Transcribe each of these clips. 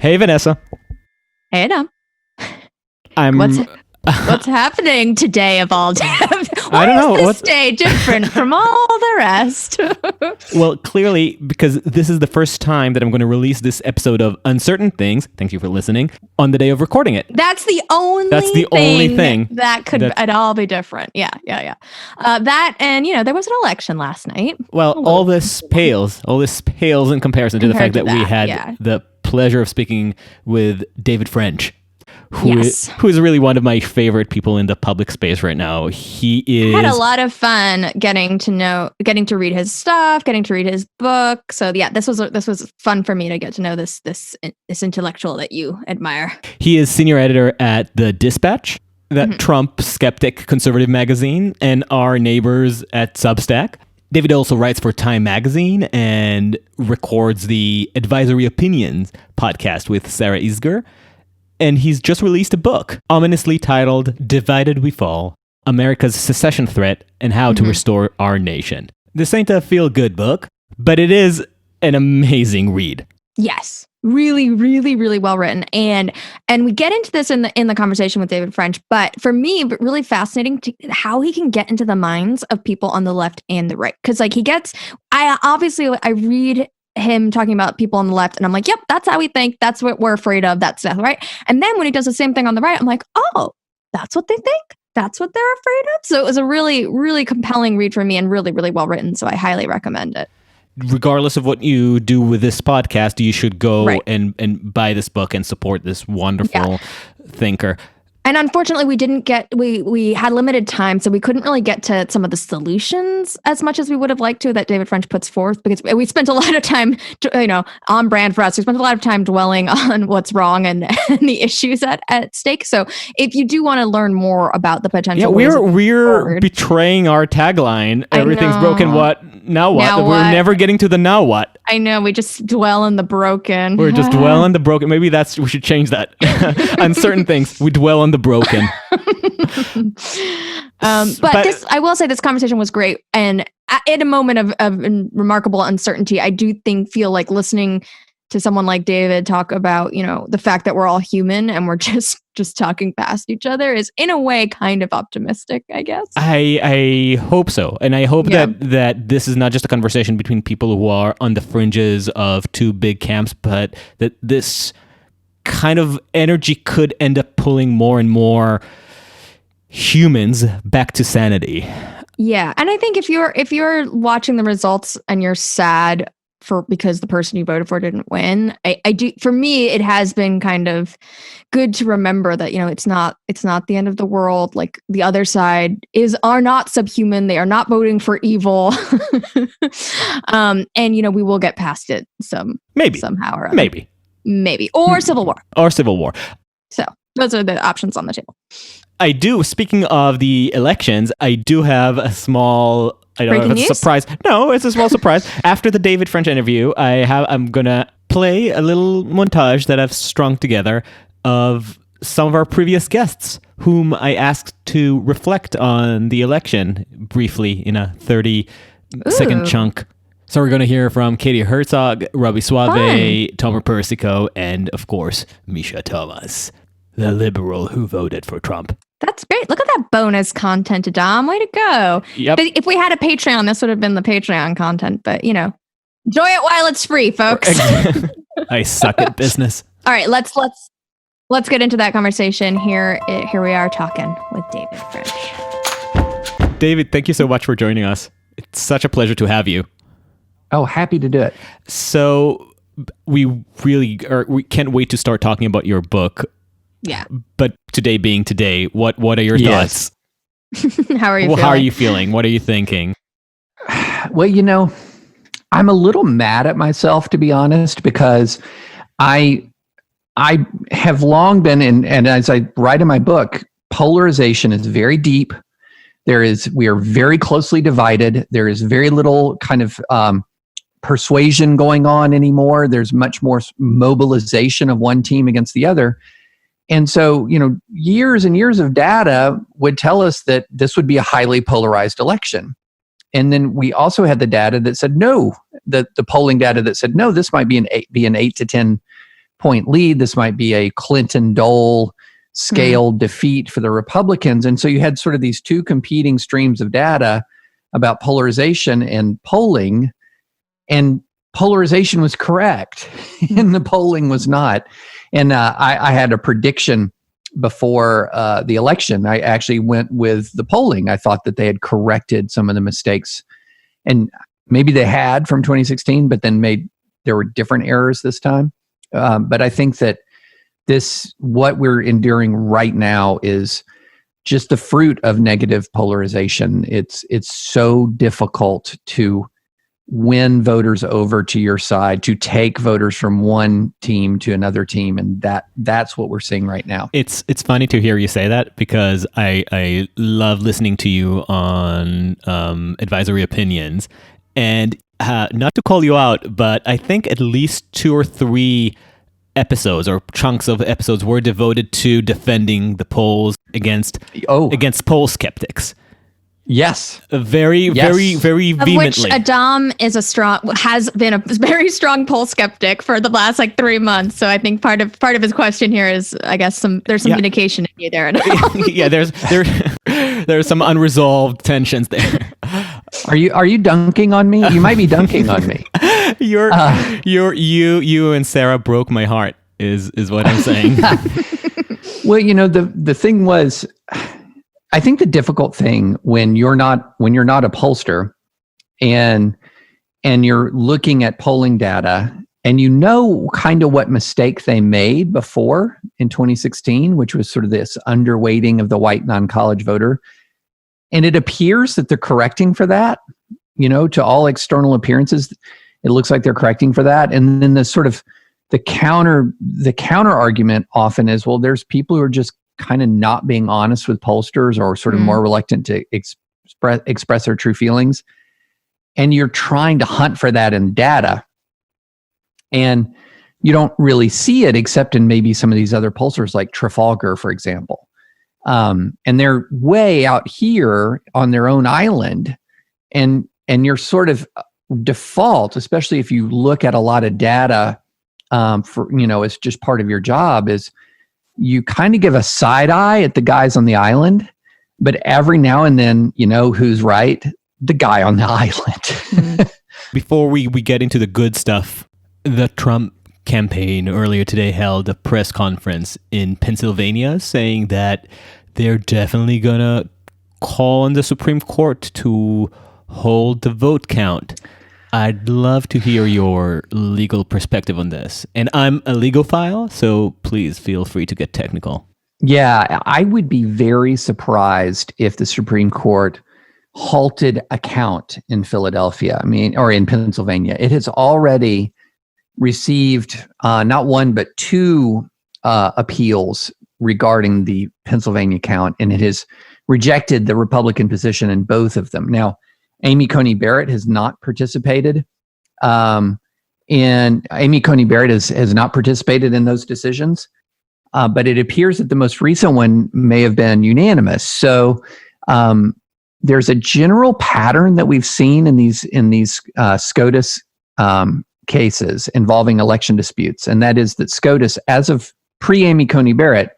Hey, Vanessa. Hey, Adam. I'm. What's happening today of all days? I don't know. What's this day different from all the rest? Well, clearly, because this is the first time that I'm going to release this episode of Uncertain Things, thank you for listening, on the day of recording it. That's the only thing that could at all be different. Yeah. That, and, there was an election last night. Well, all this pales in comparison to the fact that we had the pleasure of speaking with David French. Who is really one of my favorite people in the public space right now. I had a lot of fun getting to read his stuff, getting to read his book. So yeah, this was fun for me to get to know this intellectual that you admire. He is senior editor at The Dispatch, that Trump skeptic conservative magazine, and our neighbors at Substack. David also writes for Time Magazine and records the Advisory Opinions podcast with Sarah Isgur. And he's just released a book, ominously titled Divided We Fall, America's Secession Threat and How to Restore Our Nation. This ain't a feel-good book, but it is an amazing read. Yes. Really, really, really well written. And we get into this in the conversation with David French, but for me, really fascinating how he can get into the minds of people on the left and the right. Because I read him talking about people on the left and I'm like, yep, that's how we think. That's what we're afraid of. That's right. And then when he does the same thing on the right, I'm like, oh, that's what they think. That's what they're afraid of. So it was a really, really compelling read for me and really, really well written. So I highly recommend it. Regardless of what you do with this podcast, you should go and buy this book and support this wonderful thinker. And unfortunately, we had limited time, so we couldn't really get to some of the solutions as much as we would have liked to that David French puts forth, because we spent a lot of time, on brand for us. We spent a lot of time dwelling on what's wrong and the issues at stake. So if you do want to learn more about the potential we're betraying our tagline. Everything's broken. What? Now what? We're never getting to the now what. I know. We just dwell on the broken. We're just dwell on the broken. Maybe we should change that. On certain things, we dwell on the broken. But I will say this conversation was great, and in a moment of remarkable uncertainty, I do feel like listening to someone like David talk about the fact that we're all human and we're just talking past each other is in a way kind of optimistic, I guess. I hope so, and I hope that this is not just a conversation between people who are on the fringes of two big camps, but that this kind of energy could end up pulling more and more humans back to sanity. Yeah, and I think if you're watching the results and you're sad because the person you voted for didn't win, I do. For me, it has been kind of good to remember that it's not the end of the world. Like the other side are not subhuman. They are not voting for evil, and we will get past it somehow or other. Maybe. Or civil war. So those are the options on the table. I do. Speaking of the elections, I do have a small, I don't know if it's a surprise. No, it's a small surprise. After the David French interview, I'm going to play a little montage that I've strung together of some of our previous guests whom I asked to reflect on the election briefly in a 30-second chunk. So we're going to hear from Katie Herzog, Robby Soave, Tomer Persico, and, of course, Misha Thomas, the liberal who voted for Trump. That's great. Look at that bonus content, Adam. Way to go. Yep. If we had a Patreon, this would have been the Patreon content. But, enjoy it while it's free, folks. I suck at business. All right, let's get into that conversation. Here we are talking with David French. David, thank you so much for joining us. It's such a pleasure to have you. Oh, happy to do it. So we can't wait to start talking about your book. Yeah. But today being today, what are your thoughts? How are you feeling? How are you feeling? What are you thinking? Well, I'm a little mad at myself, to be honest, because I have long been and as I write in my book, polarization is very deep. We are very closely divided. There is very little kind of persuasion going on anymore. There's much more mobilization of one team against the other. And so, years and years of data would tell us that this would be a highly polarized election. And then we also had the data that said no, the polling data that said no, this might be an 8 to 10 point lead. This might be a Clinton-Dole scale defeat for the Republicans. And so you had sort of these two competing streams of data about polarization and polling, and polarization was correct and the polling was not. And I had a prediction before the election. I actually went with the polling. I thought that they had corrected some of the mistakes, and maybe they had from 2016, but then there were different errors this time. But I think that what we're enduring right now is just the fruit of negative polarization. It's so difficult to win voters over to your side, to take voters from one team to another team, and that's what we're seeing right now. It's funny to hear you say that, because I love listening to you on advisory opinions, and not to call you out, but I think at least 2 or 3 episodes or chunks of episodes were devoted to defending the polls against poll skeptics. Yes. Very vehemently. Of which Adam has been a very strong poll skeptic for the last 3 months. So I think part of his question here is, I guess, there's some indication in you there. Yeah, there's some unresolved tensions there. Are you dunking on me? You might be dunking on me. You and Sarah broke my heart is what I'm saying. Well, the thing was, I think the difficult thing when you're not a pollster and you're looking at polling data and kind of what mistake they made before in 2016, which was sort of this underweighting of the white non-college voter. And it appears that they're correcting for that, to all external appearances, it looks like they're correcting for that. And then the counter argument often is, well, there's people who are just kind of not being honest with pollsters, or sort of more reluctant to express their true feelings. And you're trying to hunt for that in data. And you don't really see it except in maybe some of these other pollsters like Trafalgar, for example. And they're way out here on their own island. And you're sort of default, especially if you look at a lot of data it's just part of your job, is you kind of give a side eye at the guys on the island, but every now and then, who's right? The guy on the island. Before we get into the good stuff, the Trump campaign earlier today held a press conference in Pennsylvania saying that they're definitely going to call on the Supreme Court to hold the vote count. I'd love to hear your legal perspective on this. And I'm a legophile, so please feel free to get technical. Yeah, I would be very surprised if the Supreme Court halted a count in Philadelphia, or in Pennsylvania. It has already received not one, but 2 appeals regarding the Pennsylvania count, and it has rejected the Republican position in both of them. Now, Amy Coney Barrett has not participated, and Amy Coney Barrett has not participated in those decisions, but it appears that the most recent one may have been unanimous. So there's a general pattern that we've seen in these SCOTUS cases involving election disputes, and that is that SCOTUS, as of pre-Amy Coney Barrett,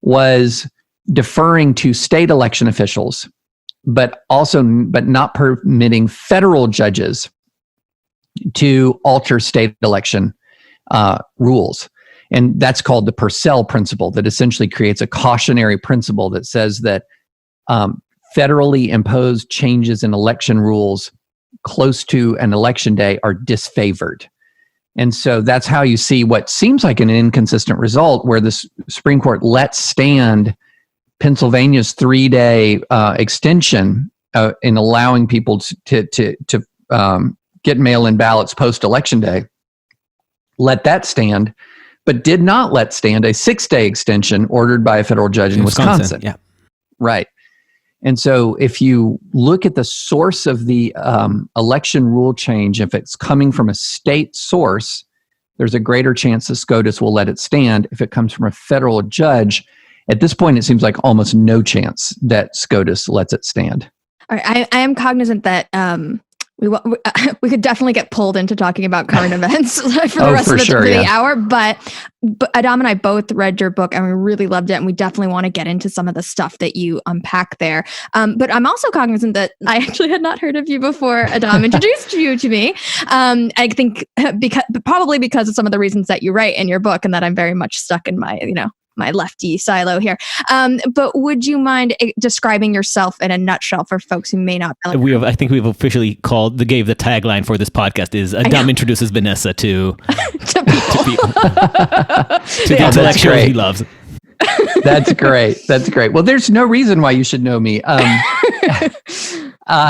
was deferring to state election officials, but not permitting federal judges to alter state election rules. And that's called the Purcell principle, that essentially creates a cautionary principle that says that federally imposed changes in election rules close to an election day are disfavored. And so that's how you see what seems like an inconsistent result, where the Supreme Court lets stand Pennsylvania's 3-day extension in allowing people to get mail-in ballots post-election day, let that stand, but did not let stand a 6-day extension ordered by a federal judge in Wisconsin. Yeah. Right. And so if you look at the source of the election rule change, if it's coming from a state source, there's a greater chance that SCOTUS will let it stand. If it comes from a federal judge, at this point, it seems like almost no chance that SCOTUS lets it stand. All right, I am cognizant that we could definitely get pulled into talking about current events for the rest of the hour. But Adam and I both read your book and we really loved it. And we definitely want to get into some of the stuff that you unpack there. But I'm also cognizant that I actually had not heard of you before Adam introduced you to me. I think probably because of some of the reasons that you write in your book, and that I'm very much stuck in my, my lefty silo here. But would you mind describing yourself in a nutshell for folks who may not know? I think we've officially gave the tagline for this podcast is Adam introduces Vanessa to people. To the intellectuals he loves. That's great. Well, there's no reason why you should know me.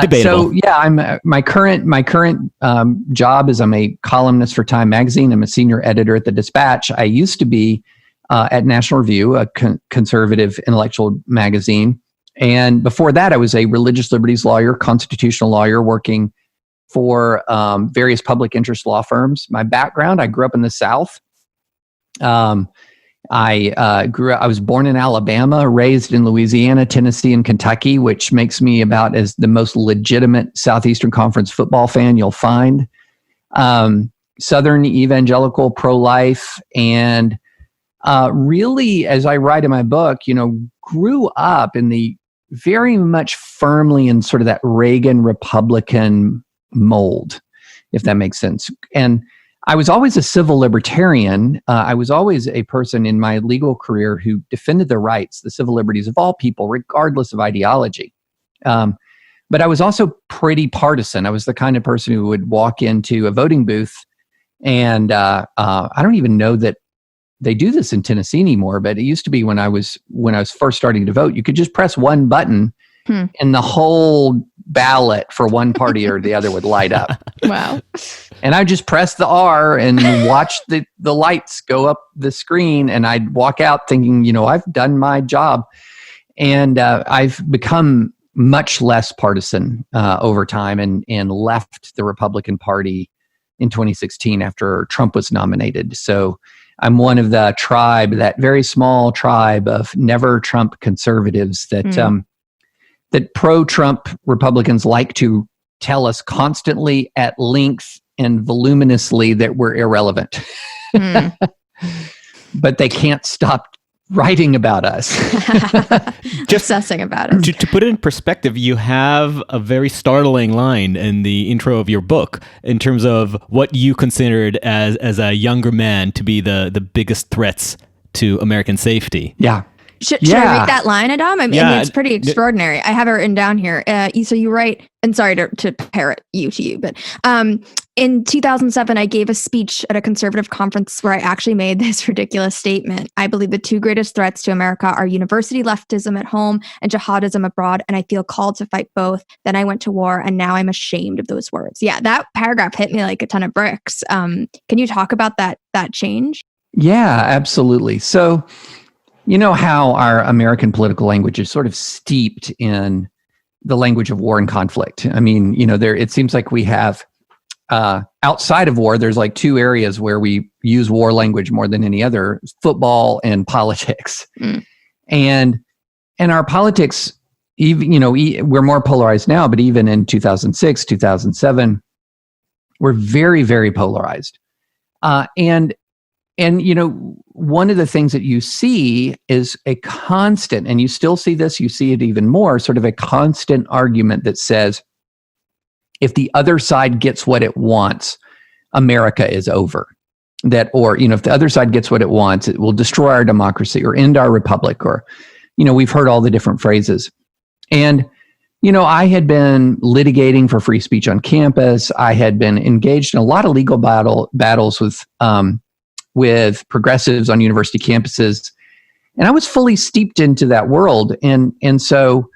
Debatable. So yeah, my current job is I'm a columnist for Time Magazine. I'm a senior editor at the Dispatch. I used to be at National Review, a conservative intellectual magazine. And before that, I was a religious liberties lawyer, constitutional lawyer, working for various public interest law firms. My background, I grew up in the South. I was born in Alabama, raised in Louisiana, Tennessee, and Kentucky, which makes me about as the most legitimate Southeastern Conference football fan you'll find. Southern evangelical, pro-life, and really, as I write in my book, grew up in the very much firmly in sort of that Reagan Republican mold, if that makes sense. And I was always a civil libertarian. I was always a person in my legal career who defended the rights, the civil liberties of all people, regardless of ideology. But I was also pretty partisan. I was the kind of person who would walk into a voting booth, and I don't even know that they do this in Tennessee anymore, but it used to be when I was first starting to vote, you could just press one button and the whole ballot for one party or the other would light up. Wow. And I just press the R and watch the lights go up the screen, and I'd walk out thinking, I've done my job. And I've become much less partisan over time and left the Republican Party in 2016 after Trump was nominated. So I'm one of the tribe, that very small tribe of never Trump conservatives that that pro-Trump Republicans like to tell us constantly at length and voluminously that we're irrelevant. But they can't stop writing about us. Just obsessing about it. To put it in perspective, you have a very startling line in the intro of your book in terms of what you considered as a younger man to be the biggest threats to American safety. Yeah. Should I read that line, Adam? I mean, it's pretty extraordinary. I have it written down here. So you write, and sorry to parrot you to you, but in 2007, I gave a speech at a conservative conference where I actually made this ridiculous statement. I believe the two greatest threats to America are university leftism at home and jihadism abroad, and I feel called to fight both. Then I went to war, and now I'm ashamed of those words. Yeah, that paragraph hit me like a ton of bricks. Can you talk about that change? Yeah, absolutely. So, you know how our American political language is sort of steeped in the language of war and conflict. I mean, it seems like we have, outside of war, there's like two areas where we use war language more than any other: football and politics. And our politics, even, we're more polarized now, but even in 2006, 2007, we're very, very polarized. And one of the things that you see is a constant, and you still see this, you see it even more, sort of a constant argument that says, if the other side gets what it wants, America is over. If the other side gets what it wants, it will destroy our democracy or end our republic, or, we've heard all the different phrases. And, I had been litigating for free speech on campus. I had been engaged in a lot of legal battles with progressives on university campuses. And I was fully steeped into that world. And so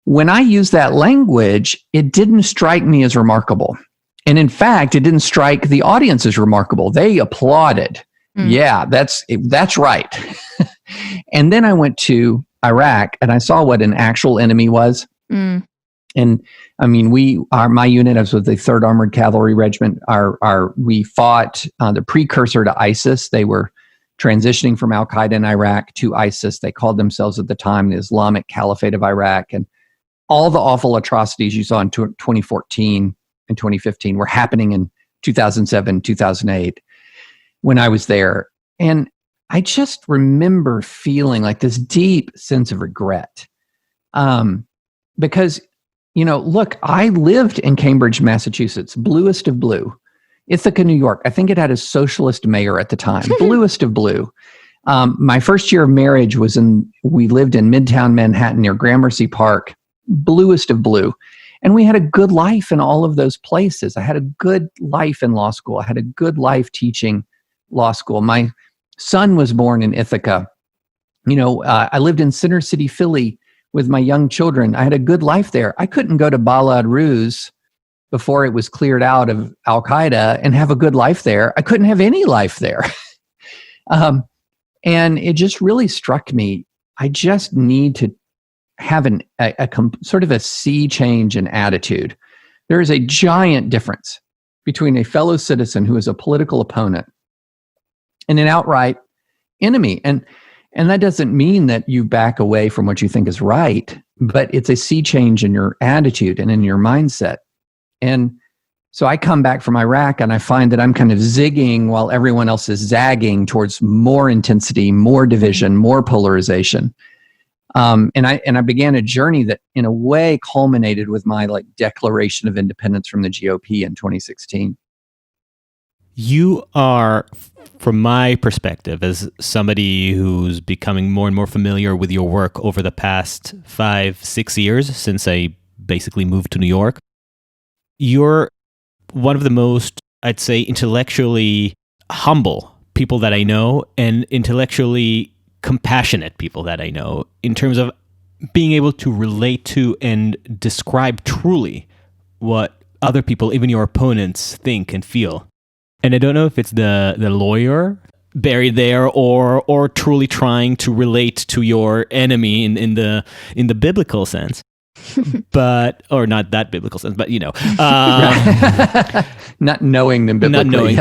when I used that language, it didn't strike me as remarkable. And in fact, it didn't strike the audience as remarkable. They applauded. Yeah, that's right. And then I went to Iraq and I saw what an actual enemy was. And I mean, my unit, I was with the 3rd Armored Cavalry Regiment. We fought the precursor to ISIS. They were transitioning from Al Qaeda in Iraq to ISIS. They called themselves at the time the Islamic Caliphate of Iraq. And all the awful atrocities you saw in 2014 in 2015 were happening in 2007, 2008 when I was there. And I just remember feeling like this deep sense of regret. Because, look, I lived in Cambridge, Massachusetts, bluest of blue. Ithaca, New York. I think it had a socialist mayor at the time, bluest of blue. My first year of marriage we lived in Midtown Manhattan near Gramercy Park, bluest of blue. And we had a good life in all of those places. I had a good life in law school. I had a good life teaching law school. My son was born in Ithaca. I lived in Center City, Philly with my young children. I had a good life there. I couldn't go to Balad Ruz before it was cleared out of Al-Qaeda and have a good life there. I couldn't have any life there. And it just really struck me. I just need to have sort of a sea change in attitude. There is a giant difference between a fellow citizen who is a political opponent and an outright enemy. And that doesn't mean that you back away from what you think is right, but it's a sea change in your attitude and in your mindset. And so I come back from Iraq and I find that I'm kind of zigging while everyone else is zagging towards more intensity, more division, more polarization. And I began a journey that in a way culminated with my declaration of independence from the GOP in 2016. You are, from my perspective, as somebody who's becoming more and more familiar with your work over the past 5-6 years since I basically moved to New York, you're one of the most, I'd say, intellectually humble people that I know and intellectually compassionate people that I know in terms of being able to relate to and describe truly what other people, even your opponents, think and feel. And I don't know if it's the lawyer buried there or truly trying to relate to your enemy in the biblical sense. But, or not that biblical sense, but not knowing them biblically.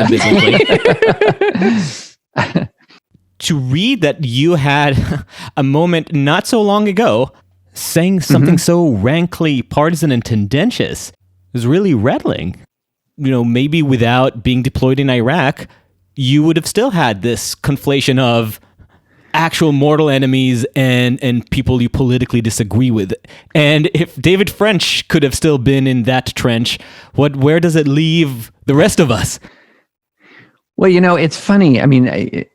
To read that you had a moment not so long ago saying something so rankly partisan and tendentious is really rattling. Maybe without being deployed in Iraq, you would have still had this conflation of actual mortal enemies and people you politically disagree with. And if David French could have still been in that trench, where does it leave the rest of us? Well, it's funny. I mean,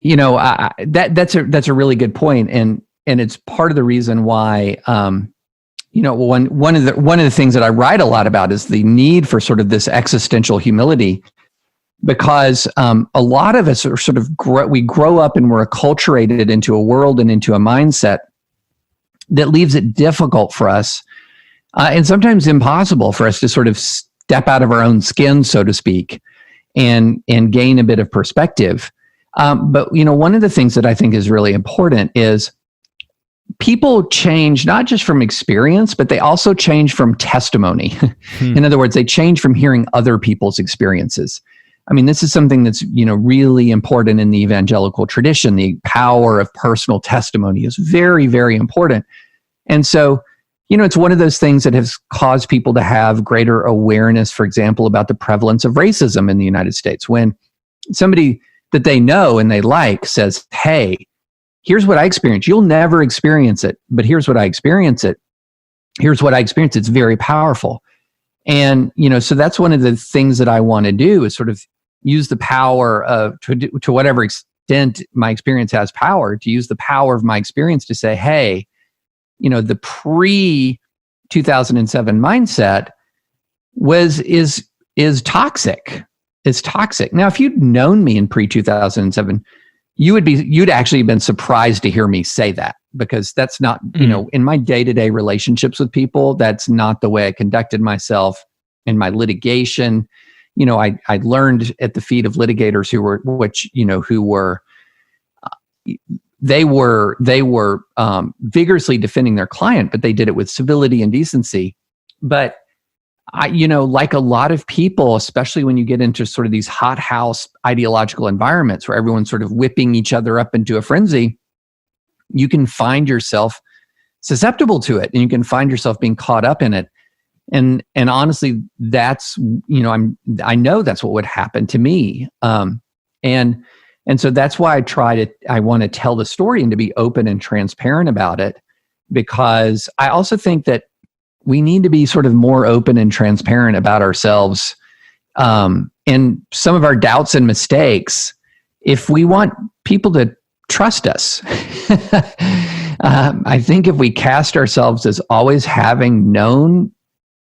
that's a really good point, and it's part of the reason why one of the things that I write a lot about is the need for sort of this existential humility. Because a lot of us are sort of we grow up and we're acculturated into a world and into a mindset that leaves it difficult for us and sometimes impossible for us to sort of step out of our own skin, so to speak, and gain a bit of perspective. But one of the things that I think is really important is people change not just from experience, but they also change from testimony. In other words, they change from hearing other people's experiences. I mean, this is something that's, really important in the evangelical tradition. The power of personal testimony is very, very important. And so, it's one of those things that has caused people to have greater awareness, for example, about the prevalence of racism in the United States. When somebody that they know and they like says, hey, here's what I experienced. You'll never experience it, but here's what I experience it. Here's what I experienced. It's very powerful. And, so that's one of the things that I want to do is sort of use the power of, to whatever extent my experience has power, to use the power of my experience to say, hey, the pre-2007 mindset is toxic. It's toxic. Now, if you'd known me in pre-2007, you'd actually been surprised to hear me say that, because that's not, in my day-to-day relationships with people, that's not the way I conducted myself in my litigation. I learned at the feet of litigators who were vigorously defending their client, but they did it with civility and decency. But like a lot of people, especially when you get into sort of these hothouse ideological environments where everyone's sort of whipping each other up into a frenzy, you can find yourself susceptible to it, and you can find yourself being caught up in it. And honestly, that's, I know that's what would happen to me. And so that's why I want to tell the story and to be open and transparent about it, because I also think that we need to be sort of more open and transparent about ourselves, and some of our doubts and mistakes, if we want people to trust us. I think if we cast ourselves as always having known,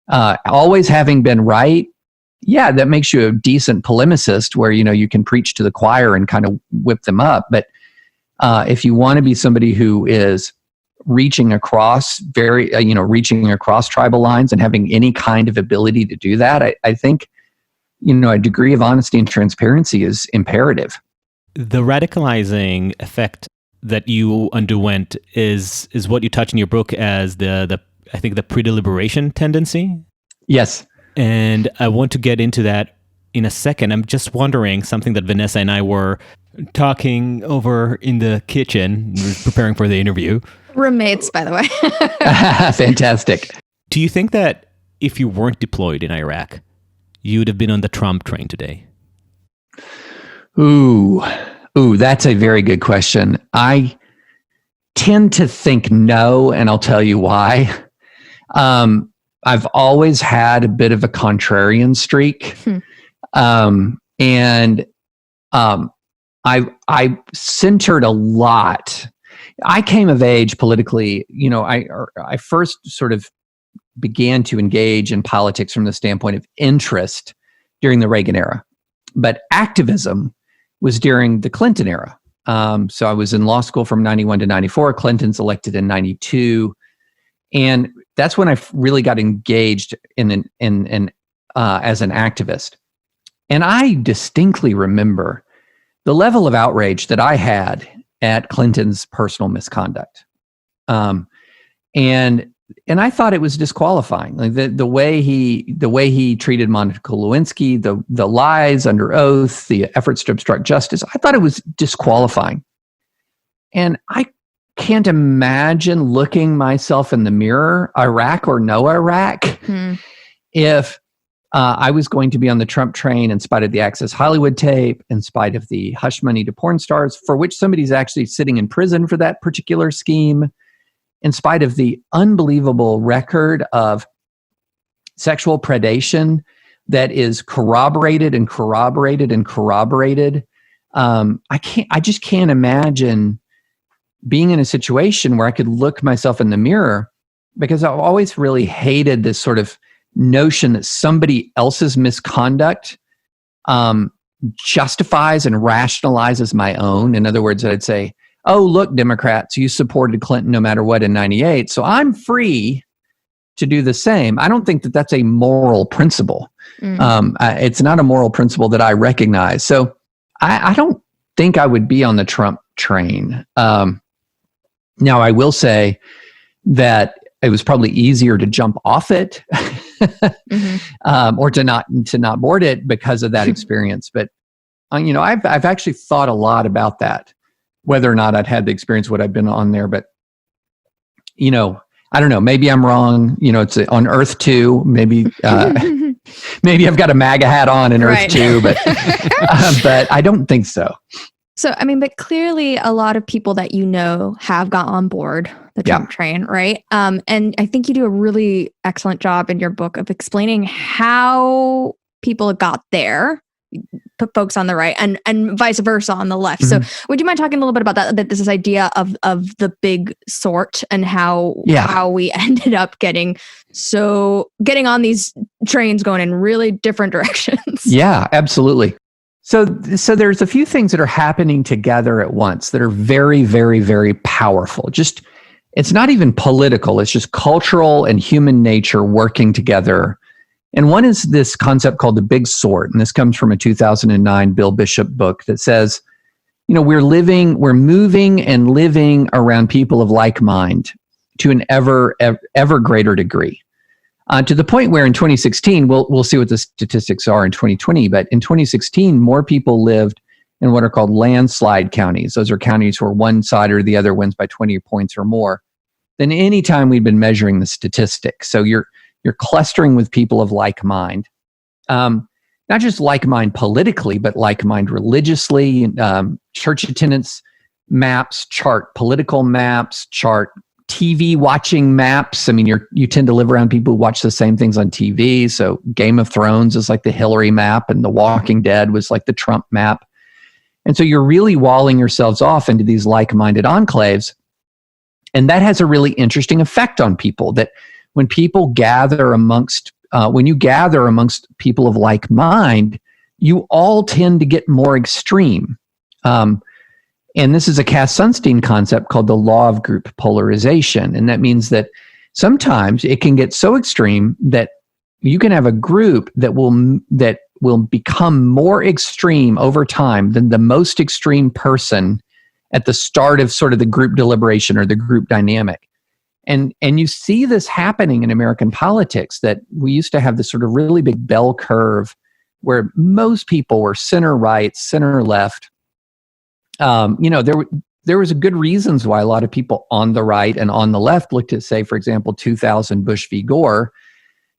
always having been right, yeah, that makes you a decent polemicist where, you can preach to the choir and kind of whip them up. But if you want to be somebody who is reaching across reaching across tribal lines and having any kind of ability to do that, I think, a degree of honesty and transparency is imperative. The radicalizing effect that you underwent is what you touch in your book as the pre-deliberation tendency. Yes. And I want to get into that in a second. I'm just wondering something that Vanessa and I were talking over in the kitchen, preparing for the interview. Roommates, by the way. Fantastic. Do you think that if you weren't deployed in Iraq, you would have been on the Trump train today? Ooh, that's a very good question. I tend to think no, and I'll tell you why. I've always had a bit of a contrarian streak. And I centered a lot. I came of age politically, I first sort of began to engage in politics from the standpoint of interest during the Reagan era. But activism was during the Clinton era. So I was in law school from 91 to 94. Clinton's elected in 92. And that's when I really got engaged as an activist. And I distinctly remember the level of outrage that I had at Clinton's personal misconduct. And I thought it was disqualifying. Like the way he treated Monica Lewinsky, the lies under oath, the efforts to obstruct justice, I thought it was disqualifying. And I can't imagine looking myself in the mirror, Iraq or no Iraq, if I was going to be on the Trump train in spite of the Access Hollywood tape, in spite of the hush money to porn stars, for which somebody's actually sitting in prison for that particular scheme, in spite of the unbelievable record of sexual predation that is corroborated and corroborated and corroborated. I just can't imagine being in a situation where I could look myself in the mirror, because I've always really hated this sort of notion that somebody else's misconduct justifies and rationalizes my own. In other words, I'd say, oh, look, Democrats, you supported Clinton no matter what in 98, so I'm free to do the same. I don't think that that's a moral principle. It's not a moral principle that I recognize. So I don't think I would be on the Trump train. Now, I will say that it was probably easier to jump off it or to not board it because of that experience. But I've actually thought a lot about that, whether or not I'd had the experience would I've been on there. But I don't know. Maybe I'm wrong. It's on Earth 2. Maybe maybe I've got a MAGA hat on in Earth 2, but I don't think so. So, but clearly a lot of people that have got on board the Trump train, right? And I think you do a really excellent job in your book of explaining how people got there, put folks on the right and vice versa on the left. So would you mind talking a little bit about that this idea of the big sort and how we ended up getting on these trains going in really different directions? Yeah, absolutely. So there's a few things that are happening together at once that are very, very, very powerful. It's not even political. It's just cultural and human nature working together. And one is this concept called the big sort. And this comes from a 2009 Bill Bishop book that says, we're moving and living around people of like mind to an ever greater degree. To the point where in 2016, we'll see what the statistics are in 2020, but in 2016, more people lived in what are called landslide counties. Those are counties where one side or the other wins by 20 points or more than any time we'd been measuring the statistics. So you're You're clustering with people of like mind. Not just like mind politically, but like mind religiously. Church attendance maps chart political maps, chart TV watching maps. I mean, you tend to live around people who watch the same things on TV. So Game of Thrones is like the Hillary map, and The Walking Dead was like the Trump map. And so you're really walling yourselves off into these like-minded enclaves. And that has a really interesting effect on people, that when people gather amongst when you gather amongst people of like mind, you all tend to get more extreme. And this is a Cass Sunstein concept called the law of group polarization. And that means that sometimes it can get so extreme that you can have a group that will become more extreme over time than the most extreme person at the start of sort of the group deliberation or the group dynamic. And you see this happening in American politics, that we used to have this sort of really big bell curve where most people were center right, center left. There was a good reasons why a lot of people on the right and on the left looked at, say, for example, 2000 Bush v. Gore,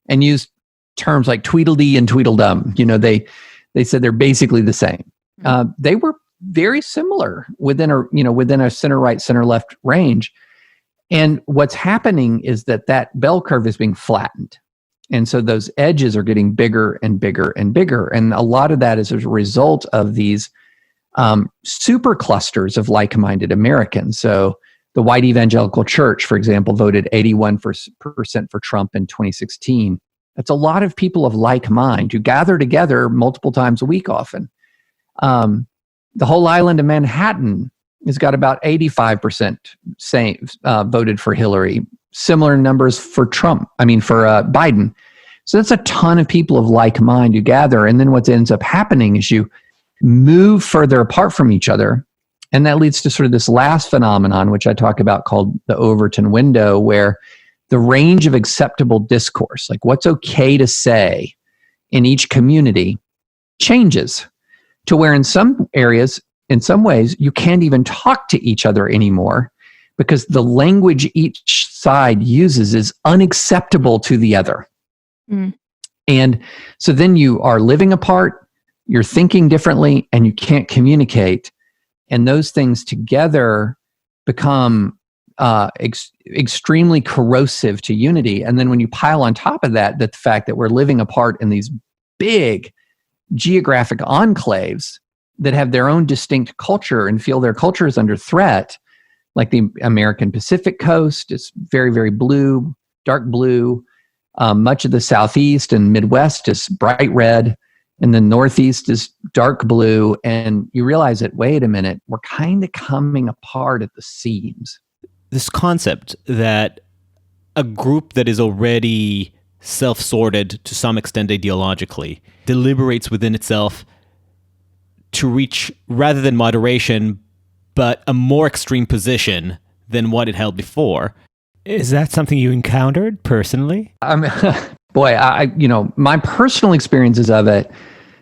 and used terms like Tweedledee and Tweedledum. They said they're basically the same. They were very similar within a center right, center left range. And what's happening is that bell curve is being flattened. And so those edges are getting bigger and bigger and bigger. And a lot of that is as a result of these super clusters of like-minded Americans. So the white evangelical church, for example, voted 81% for Trump in 2016. That's a lot of people of like mind who gather together multiple times a week often. The whole island of Manhattan has got about 85% voted for Hillary. Similar numbers for Biden. So that's a ton of people of like mind who gather. And then what ends up happening is you move further apart from each other. And that leads to sort of this last phenomenon, which I talk about, called the Overton window, where the range of acceptable discourse, like what's okay to say in each community, changes to where in some areas, in some ways, you can't even talk to each other anymore because the language each side uses is unacceptable to the other. And so then you are living apart, you're thinking differently, and you can't communicate. And those things together become extremely corrosive to unity. And then when you pile on top of that, the fact that we're living apart in these big geographic enclaves that have their own distinct culture and feel their culture is under threat, like the American Pacific coast is very, very blue, dark blue. Much of the Southeast and Midwest is bright red, and the Northeast is dark blue. And you realize that, wait a minute, we're kind of coming apart at the seams. This concept that a group that is already self-sorted to some extent ideologically deliberates within itself to reach, rather than moderation, but a more extreme position than what it held before. Is that something you encountered personally? Boy, my personal experiences of it,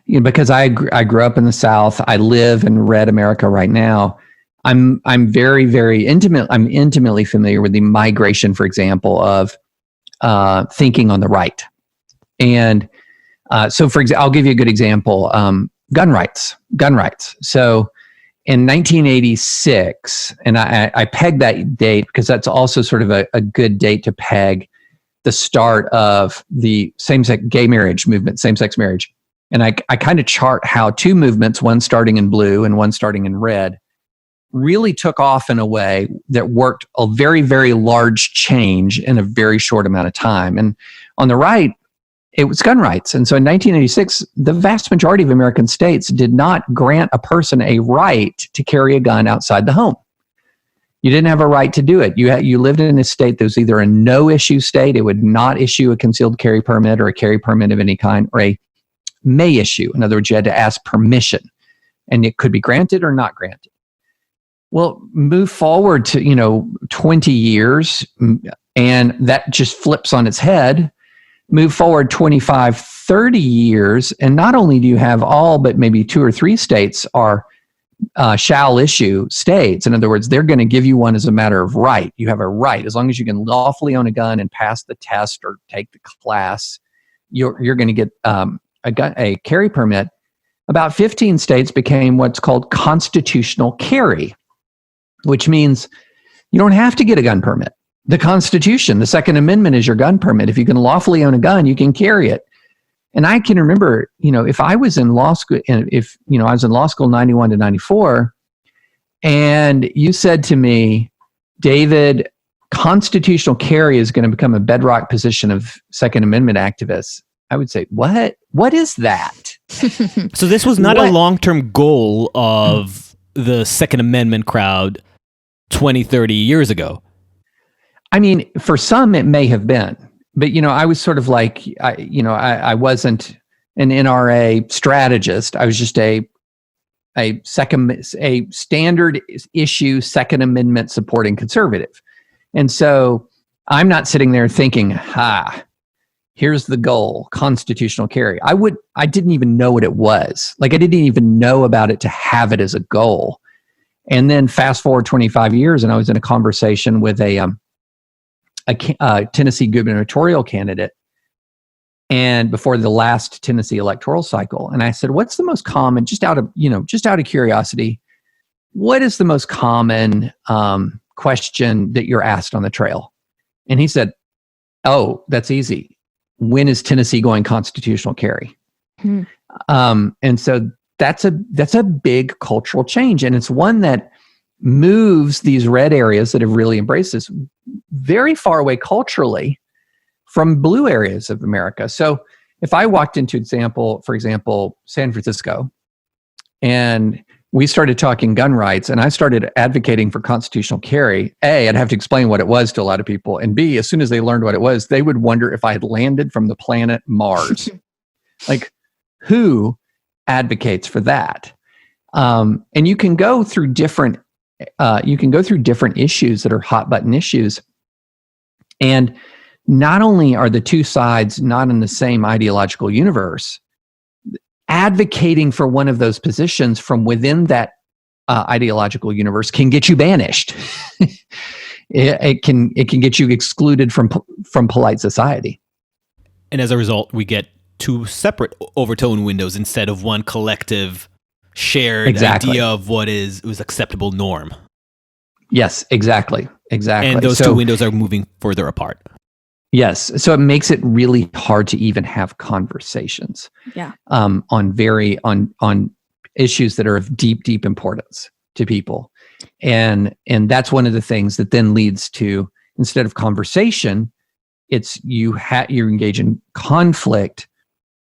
because I grew up in the South, I live in red America right now. I'm very, very intimately familiar with the migration, for example, of thinking on the right. And so, for example, I'll give you a good example. Gun rights. So in 1986, and I pegged that date because that's also sort of a good date to peg the start of the same-sex gay marriage movement, same-sex marriage. And I kind of chart how two movements, one starting in blue and one starting in red, really took off in a way that worked a very, very large change in a very short amount of time. And on the right, it was gun rights. And so in 1986, the vast majority of American states did not grant a person a right to carry a gun outside the home. You didn't have a right to do it. You lived in a state that was either a no-issue state, it would not issue a concealed carry permit or a carry permit of any kind, or a may issue. In other words, you had to ask permission, and it could be granted or not granted. Well, move forward to 20 years, and that just flips on its head. Move forward 25, 30 years, and not only do you have all but maybe 2 or 3 states are shall issue states. In other words, they're going to give you one as a matter of right. You have a right. As long as you can lawfully own a gun and pass the test or take the class, you're going to get a carry permit. About 15 states became what's called constitutional carry, which means you don't have to get a gun permit. The Constitution, the Second Amendment, is your gun permit. If you can lawfully own a gun, you can carry it. And I can remember, if I was in law school, I was in law school 91 to 94, and you said to me, David, constitutional carry is going to become a bedrock position of Second Amendment activists, I would say, what? What is that? So this was not a long-term goal of the Second Amendment crowd 20, 30 years ago. I mean, for some it may have been, but I was sort of like, I wasn't an NRA strategist. I was just a standard issue Second Amendment supporting conservative, and so I'm not sitting there thinking, here's the goal, constitutional carry. I didn't even know what it was. Like, I didn't even know about it to have it as a goal. And then fast forward 25 years, and I was in a conversation with a Tennessee gubernatorial candidate, and before the last Tennessee electoral cycle, and I said, "What's the most common?" Just out of curiosity, what is the most common question that you're asked on the trail? And he said, "Oh, that's easy. When is Tennessee going constitutional carry?" And so that's a big cultural change, and it's one that moves these red areas that have really embraced this very far away culturally from blue areas of America. So if I walked into, for example, San Francisco, and we started talking gun rights, and I started advocating for constitutional carry, A, I'd have to explain what it was to a lot of people, and B, as soon as they learned what it was, they would wonder if I had landed from the planet Mars. Like, who advocates for that? And you can go through different issues that are hot button issues. And not only are the two sides not in the same ideological universe, advocating for one of those positions from within that ideological universe can get you banished. It can get you excluded from polite society. And as a result, we get two separate Overton windows instead of one collective shared idea of what was acceptable norm. Yes, exactly. And those two windows are moving further apart. Yes, so it makes it really hard to even have conversations. Yeah. On issues that are of deep importance to people, and that's one of the things that then leads to, instead of conversation, it's you engage in conflict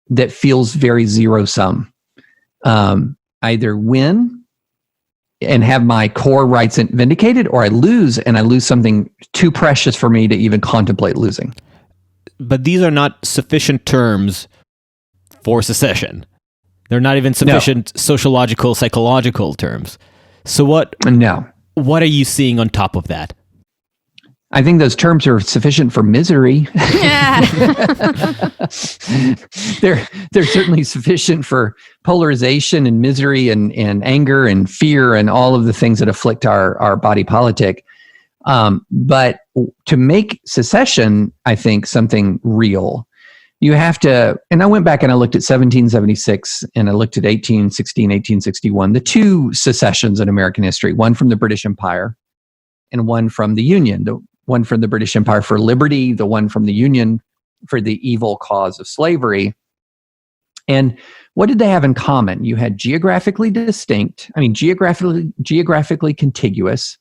that feels very zero sum. Either win and have my core rights vindicated, or I lose and I lose something too precious for me to even contemplate losing. But these are not sufficient terms for secession. They're not even sufficient sociological, psychological terms. So what are you seeing on top of that? I think those terms are sufficient for misery. They're certainly sufficient for polarization and misery and anger and fear and all of the things that afflict our body politic. But to make secession, I think, something real, you have to, and I went back and I looked at 1776 and I looked at 1816, 1861, the two secessions in American history, one from the British Empire and one from the Union. The one from the British Empire for liberty, the one from the Union for the evil cause of slavery. And what did they have in common? You had geographically contiguous,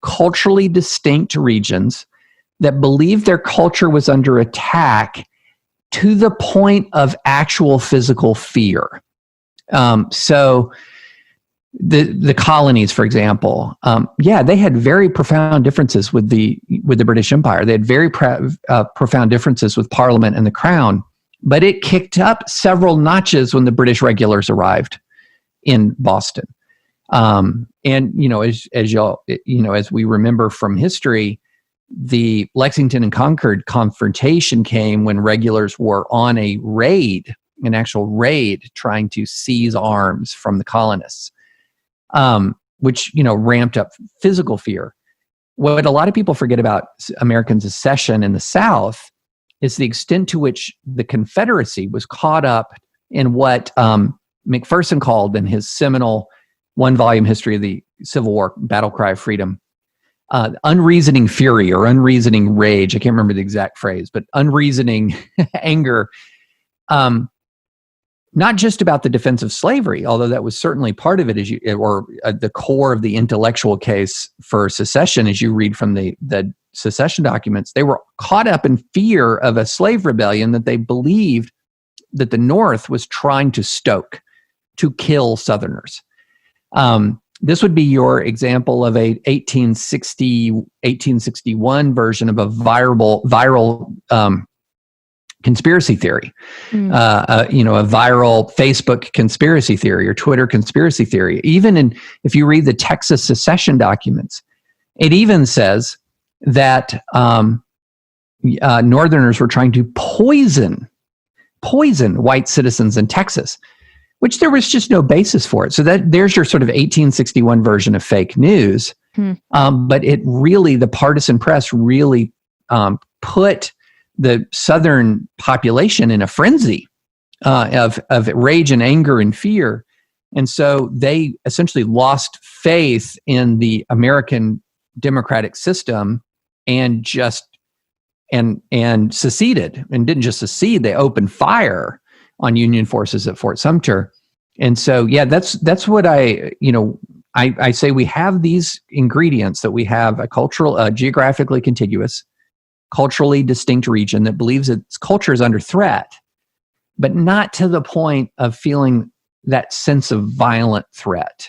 culturally distinct regions that believed their culture was under attack to the point of actual physical fear. So the colonies, for example, they had very profound differences with the British Empire. They had very profound differences with Parliament and the Crown, but it kicked up several notches when the British regulars arrived in Boston. And as we remember from history, the Lexington and Concord confrontation came when regulars were on an actual raid, trying to seize arms from the colonists. which ramped up physical fear. What a lot of people forget about American secession in the South is the extent to which the Confederacy was caught up in what McPherson called in his seminal one-volume history of the Civil War, Battle Cry of Freedom, unreasoning fury or unreasoning rage. I can't remember the exact phrase, but unreasoning anger, not just about the defense of slavery, although that was certainly part of it, the core of the intellectual case for secession, as you read from the secession documents. They were caught up in fear of a slave rebellion that they believed that the North was trying to stoke to kill Southerners. This would be your example of a 1861 version of a viral conspiracy theory, a viral Facebook conspiracy theory or Twitter conspiracy theory. Even if you read the Texas secession documents, it even says that Northerners were trying to poison white citizens in Texas, which there was just no basis for it. So there's your sort of 1861 version of fake news. But the partisan press really put the Southern population in a frenzy of rage and anger and fear. And so they essentially lost faith in the American democratic system and seceded, and didn't just secede, they opened fire on Union forces at Fort Sumter. And so, that's what I say. We have these ingredients, that we have a cultural, geographically contiguous, culturally distinct region that believes its culture is under threat, but not to the point of feeling that sense of violent threat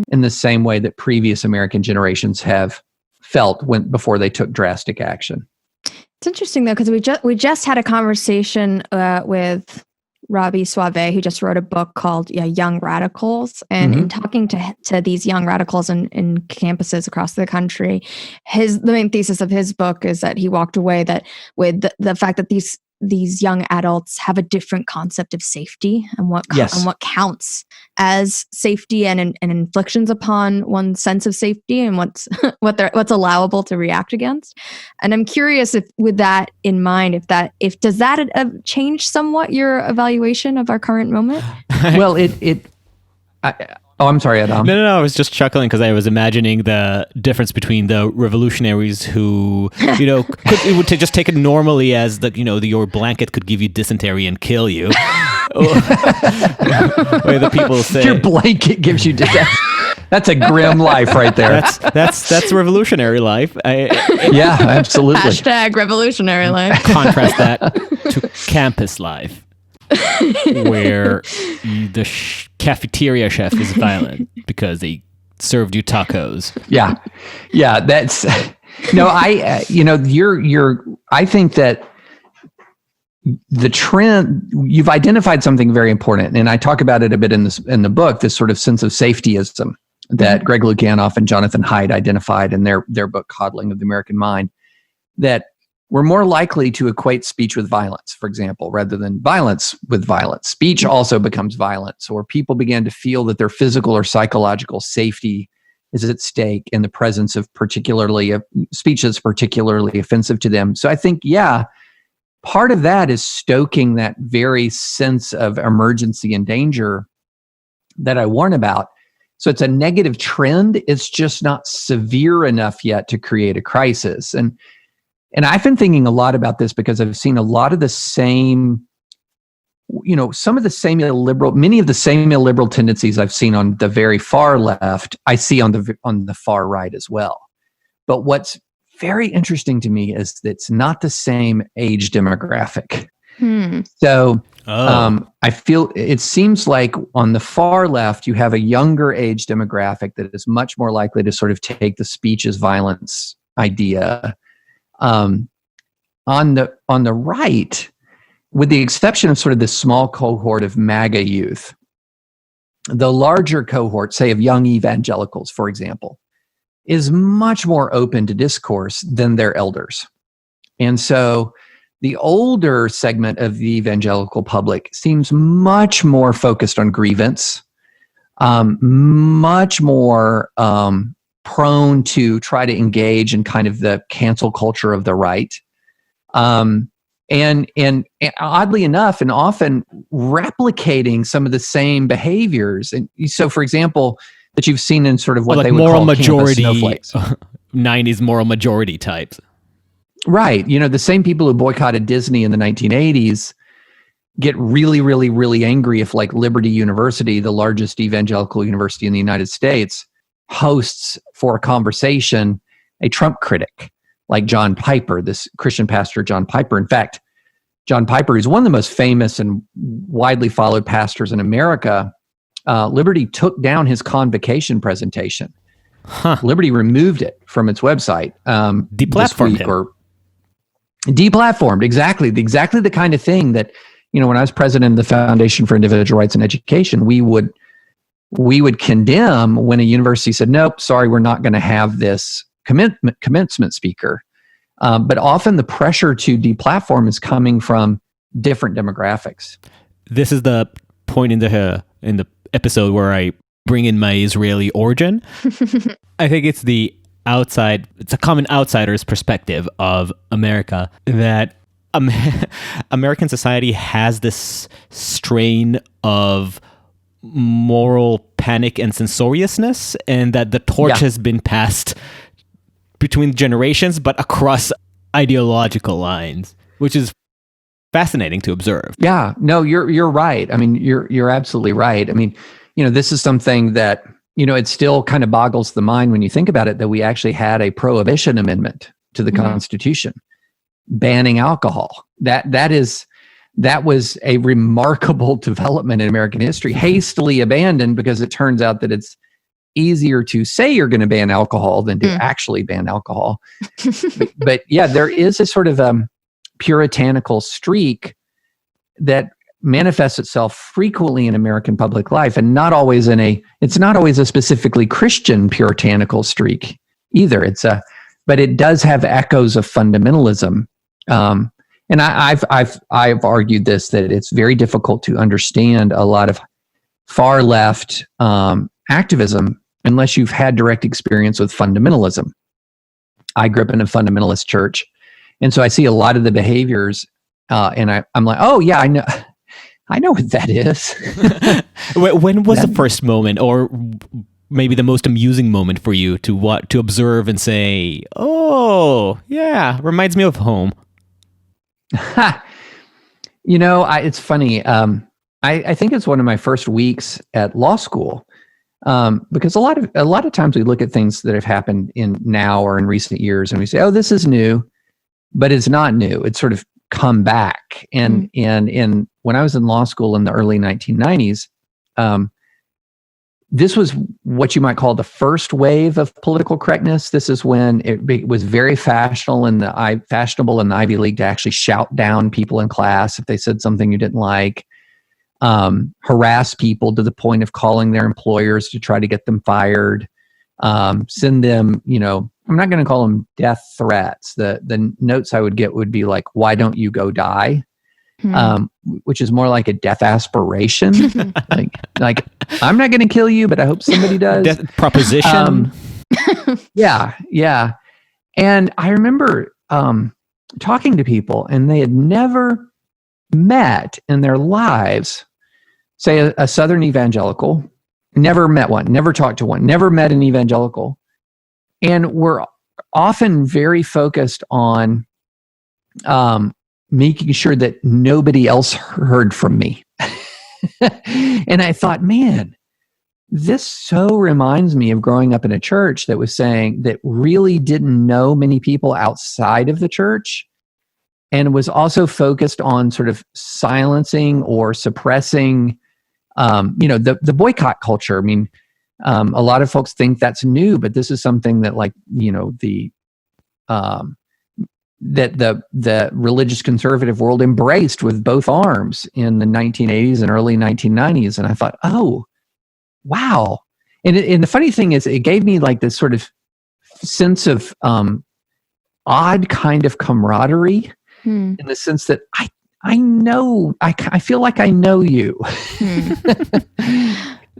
in the same way that previous American generations have felt before they took drastic action. It's interesting though, because we just had a conversation with Robby Soave, who just wrote a book called Young Radicals. And in talking to these young radicals in campuses across the country, the main thesis of his book is that he walked away with the fact that these young adults have a different concept of safety and what counts as safety and inflictions upon one's sense of safety and what's allowable to react against. And I'm curious if, with that in mind, does that change somewhat your evaluation of our current moment? Well, I'm sorry, Adam. No. I was just chuckling because I was imagining the difference between the revolutionaries who, it would just take it normally as your blanket could give you dysentery and kill you. Where the people say your blanket gives you dysentery. That's a grim life right there. That's revolutionary life. Yeah, absolutely. # revolutionary life. Contrast that to campus life, where the cafeteria chef is violent because they served you tacos. Yeah. That's no. I think that the trend, you've identified something very important, and I talk about it a bit in the book. This sort of sense of safetyism that Greg Luganoff and Jonathan Haidt identified in their book Coddling of the American Mind, that we're more likely to equate speech with violence, for example, rather than violence with violence. Speech also becomes violence, or people began to feel that their physical or psychological safety is at stake in the presence of speech that's particularly offensive to them. So I think, part of that is stoking that very sense of emergency and danger that I warn about. So it's a negative trend. It's just not severe enough yet to create a crisis. And I've been thinking a lot about this because I've seen a lot of the same, many of the same illiberal tendencies I've seen on the very far left, I see on the far right as well. But what's very interesting to me is that it's not the same age demographic. So I feel it seems like on the far left, you have a younger age demographic that is much more likely to sort of take the speech as violence idea. On the right, with the exception of sort of this small cohort of MAGA youth, the larger cohort, say of young evangelicals, for example, is much more open to discourse than their elders. And so the older segment of the evangelical public seems much more focused on grievance, much more prone to try to engage in kind of the cancel culture of the right. And oddly enough, and often replicating some of the same behaviors. And so, for example, that you've seen in sort of what they would moral call majority snowflakes. 90s moral majority types. Right. You know, the same people who boycotted Disney in the 1980s get really, really, really angry if, like, Liberty University, the largest evangelical university in the United States, hosts for a conversation a Trump critic like John Piper, this Christian pastor John Piper. In fact, John Piper is one of the most famous and widely followed pastors in America. Liberty took down his convocation presentation. Liberty removed it from its website. Deplatformed him. Deplatformed, exactly the kind of thing that, you know, when I was president of the Foundation for Individual Rights and Education, we would condemn when a university said, nope, sorry, we're not going to have this commencement speaker. But often the pressure to deplatform is coming from different demographics. This is the point in the episode where I bring in my Israeli origin. I think it's it's a common outsider's perspective of America that American society has this strain of moral panic and censoriousness, and that the torch has been passed between generations, but across ideological lines, which is fascinating to observe. Yeah, no, you're right. I mean, you're absolutely right. I mean, you know, this is something that, you know, it still kind of boggles the mind when you think about it, that we actually had a prohibition amendment to the Constitution banning alcohol. That was a remarkable development in American history, hastily abandoned because it turns out that it's easier to say you're going to ban alcohol than to actually ban alcohol. but yeah, there is a sort of puritanical streak that manifests itself frequently in American public life, and it's not always a specifically Christian puritanical streak either. But it does have echoes of fundamentalism. And I've argued this, that it's very difficult to understand a lot of far left activism unless you've had direct experience with fundamentalism. I grew up in a fundamentalist church, and so I see a lot of the behaviors, and I'm like, oh yeah, I know what that is. When was the first moment, or maybe the most amusing moment for you to observe and say, oh yeah, reminds me of home? You know, it's funny. I think it's one of my first weeks at law school, because a lot of times we look at things that have happened in now or in recent years, and we say, "Oh, this is new," but it's not new. It's sort of come back. And when I was in law school in the early 1990s, this was what you might call the first wave of political correctness. This is when it was very fashionable in the Ivy League to actually shout down people in class if they said something you didn't like, harass people to the point of calling their employers to try to get them fired, send them, you know, I'm not going to call them death threats. The notes I would get would be like, "Why don't you go die?" Which is more like a death aspiration. like I'm not going to kill you, but I hope somebody does. Death proposition. Yeah. And I remember talking to people, and they had never met in their lives, say a Southern evangelical, never met one, never talked to one, never met an evangelical. And we're often very focused on making sure that nobody else heard from me. And I thought, man, this so reminds me of growing up in a church that was saying that really didn't know many people outside of the church, and was also focused on sort of silencing or suppressing, the boycott culture. I mean, a lot of folks think that's new, but this is something that, like, you know, that the religious conservative world embraced with both arms in the 1980s and early 1990s. And I thought, oh, wow. And the funny thing is, it gave me like this sort of sense of odd kind of camaraderie, in the sense that I know, I feel like I know you.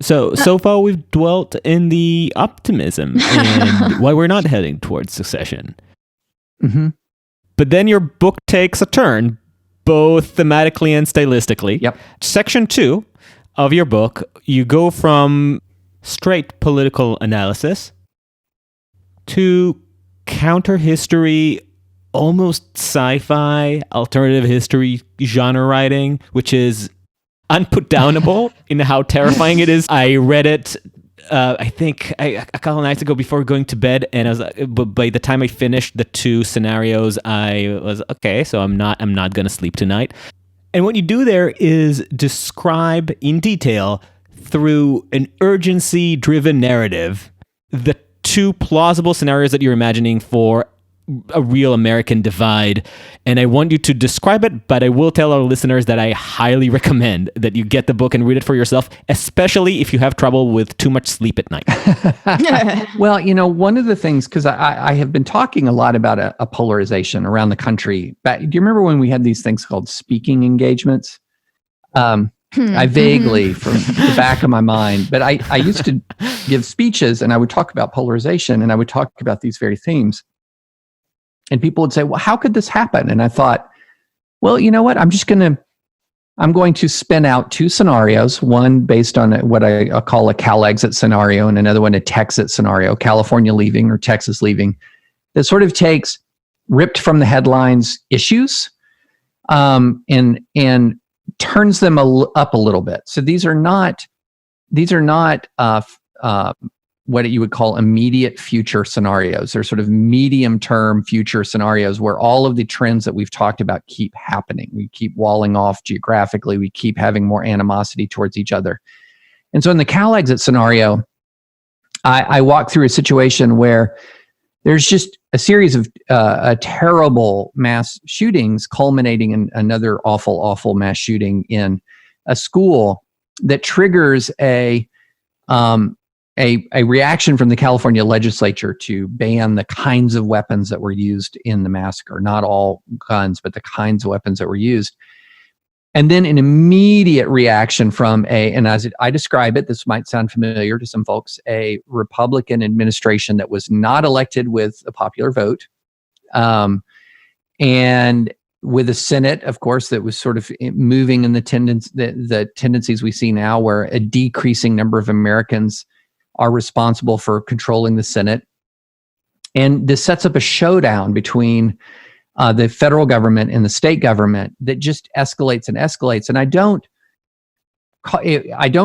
So far we've dwelt in the optimism and why we're not heading towards secession. Mm-hmm. But then your book takes a turn, both thematically and stylistically. Yep. Section 2 of your book, you go from straight political analysis to counter history, almost sci-fi, alternative history genre writing, which is unputdownable in how terrifying it is. I read it, I think a couple of nights ago before going to bed, and I was, but by the time I finished the 2 scenarios, I was okay. So I'm not gonna sleep tonight. And what you do there is describe in detail through an urgency-driven narrative the 2 plausible scenarios that you're imagining for a real American divide. And I want you to describe it, but I will tell our listeners that I highly recommend that you get the book and read it for yourself, especially if you have trouble with too much sleep at night. Well, one of the things, because I have been talking a lot about a polarization around the country. Do you remember when we had these things called speaking engagements? I vaguely, from the back of my mind, but I used to give speeches and I would talk about polarization and I would talk about these very themes. And people would say, well, how could this happen? And I thought, well, you know what? I'm going to spin out 2 scenarios, one based on what I call a Cal exit scenario and another one a Texas scenario, California leaving or Texas leaving, that sort of takes ripped from the headlines issues and turns them up a little bit. So these are not what you would call immediate future scenarios. They're sort of medium-term future scenarios where all of the trends that we've talked about keep happening. We keep walling off geographically. We keep having more animosity towards each other. And so in the Cal exit scenario, I walk through a situation where there's just a series of terrible mass shootings culminating in another awful, awful mass shooting in a school that triggers a reaction from the California legislature to ban the kinds of weapons that were used in the massacre. Not all guns, but the kinds of weapons that were used. And then an immediate reaction from and as I describe it, this might sound familiar to some folks, a Republican administration that was not elected with a popular vote. And with a Senate, of course, that was sort of moving in the tendencies we see now, where a decreasing number of Americans are responsible for controlling the Senate. And this sets up a showdown between the federal government and the state government that just escalates and escalates. And I don't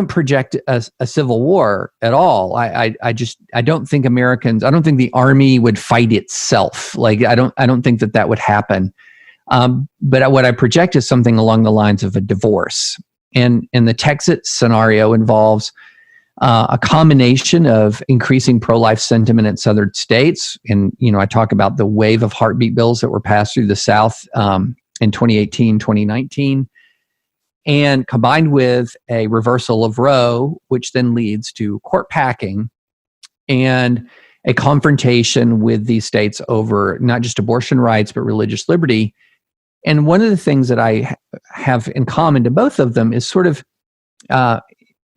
project a civil war at all. I don't think I don't think the army would fight itself. Like, I don't think that would happen. But what I project is something along the lines of a divorce. And the Texas scenario involves a combination of increasing pro-life sentiment in southern states. And, I talk about the wave of heartbeat bills that were passed through the South in 2018, 2019, and combined with a reversal of Roe, which then leads to court packing and a confrontation with these states over not just abortion rights, but religious liberty. And one of the things that I have in common to both of them is sort of,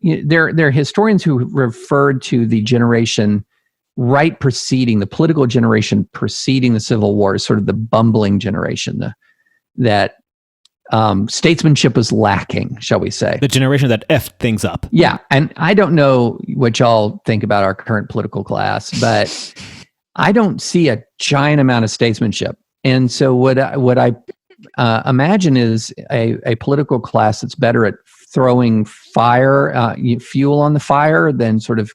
there are historians who referred to the generation right preceding, the political generation preceding the Civil War, as sort of the bumbling generation, that statesmanship was lacking, shall we say. The generation that effed things up. Yeah, and I don't know what y'all think about our current political class, but I don't see a giant amount of statesmanship. And so what I imagine is a political class that's better at throwing fuel on the fire than sort of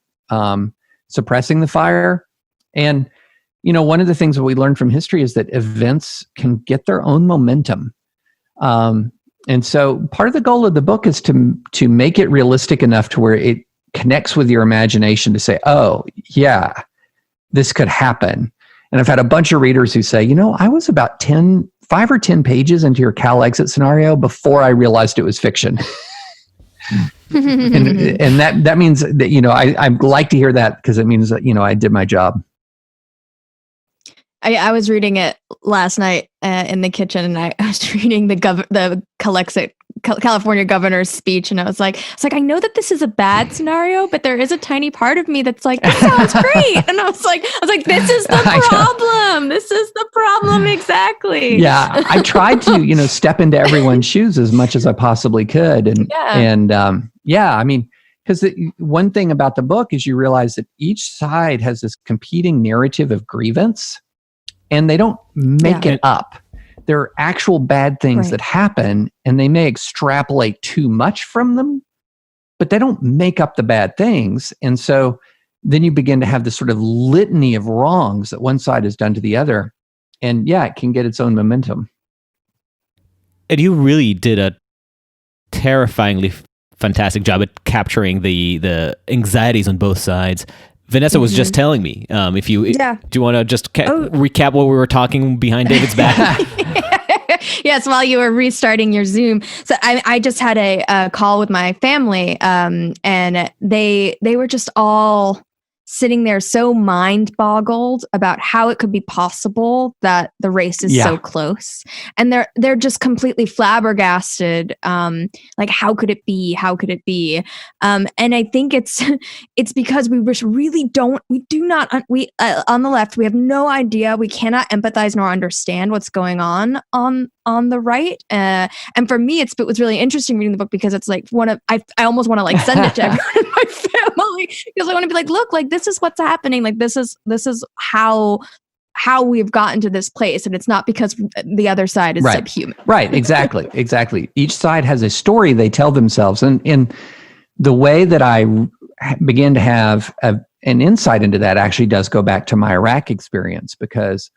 suppressing the fire. And, one of the things that we learned from history is that events can get their own momentum. And so part of the goal of the book is to make it realistic enough to where it connects with your imagination to say, oh, yeah, this could happen. And I've had a bunch of readers who say, I was about 5 or 10 pages into your Cal exit scenario before I realized it was fiction. and that means that, I like to hear that, because it means that, I did my job. I was reading it last night in the kitchen, and I was reading the Cal exit California governor's speech, and I was like, I know that this is a bad scenario, but there is a tiny part of me that's like, this sounds great. And I was like, this is the problem. This is the problem exactly. Yeah, I tried to, step into everyone's shoes as much as I possibly could, I mean, because one thing about the book is you realize that each side has this competing narrative of grievance, and they don't make it up. There are actual bad things that happen, and they may extrapolate too much from them, but they don't make up the bad things. And so then you begin to have this sort of litany of wrongs that one side has done to the other. And it can get its own momentum. And you really did a terrifyingly fantastic job at capturing the anxieties on both sides. Vanessa was just telling me, do you want to just recap what we were talking behind David's back? Yes, while you were restarting your Zoom. So I just had a call with my family, and they were just all sitting there so mind-boggled about how it could be possible that the race is so close, and they're just completely flabbergasted. Like, how could it be? How could it be? And I think it's because we do not on the left, we have no idea. We cannot empathize nor understand what's going on the right. And for me, it was really interesting reading the book, because it's like I almost want to like send it to everyone in my family, because I want to be like, look, like, this is what's happening. Like, this is how we've gotten to this place. And it's not because the other side is subhuman. Right. Exactly. Each side has a story they tell themselves. And in the way that I began to have an insight into that actually does go back to my Iraq experience, because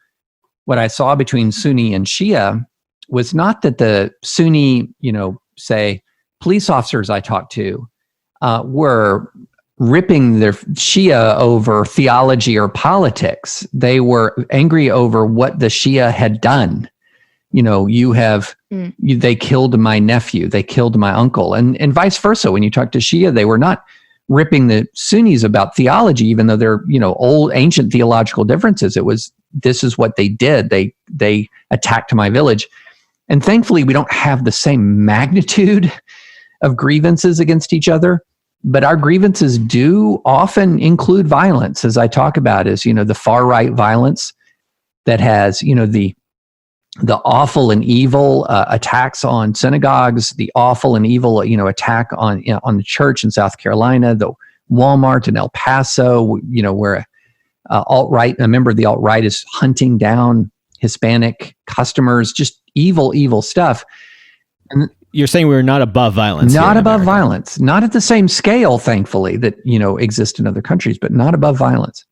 what I saw between Sunni and Shia was not that the Sunni, say, police officers I talked to were ripping their Shia over theology or politics. They were angry over what the Shia had done. They killed my nephew, they killed my uncle, and vice versa. When you talk to Shia, they were not ripping the Sunnis about theology, even though they're, old, ancient theological differences. It was, this is what they did. They attacked my village. And thankfully, we don't have the same magnitude of grievances against each other, but our grievances do often include violence, as I talk about, is, the far right violence that has, the awful and evil attacks on synagogues, the awful and evil, attack on the church in South Carolina, the Walmart in El Paso, where a member of the alt-right is hunting down Hispanic customers, just evil stuff. And you're saying we're not above violence. Not above violence. Not at the same scale, thankfully, that, exist in other countries, but not above violence.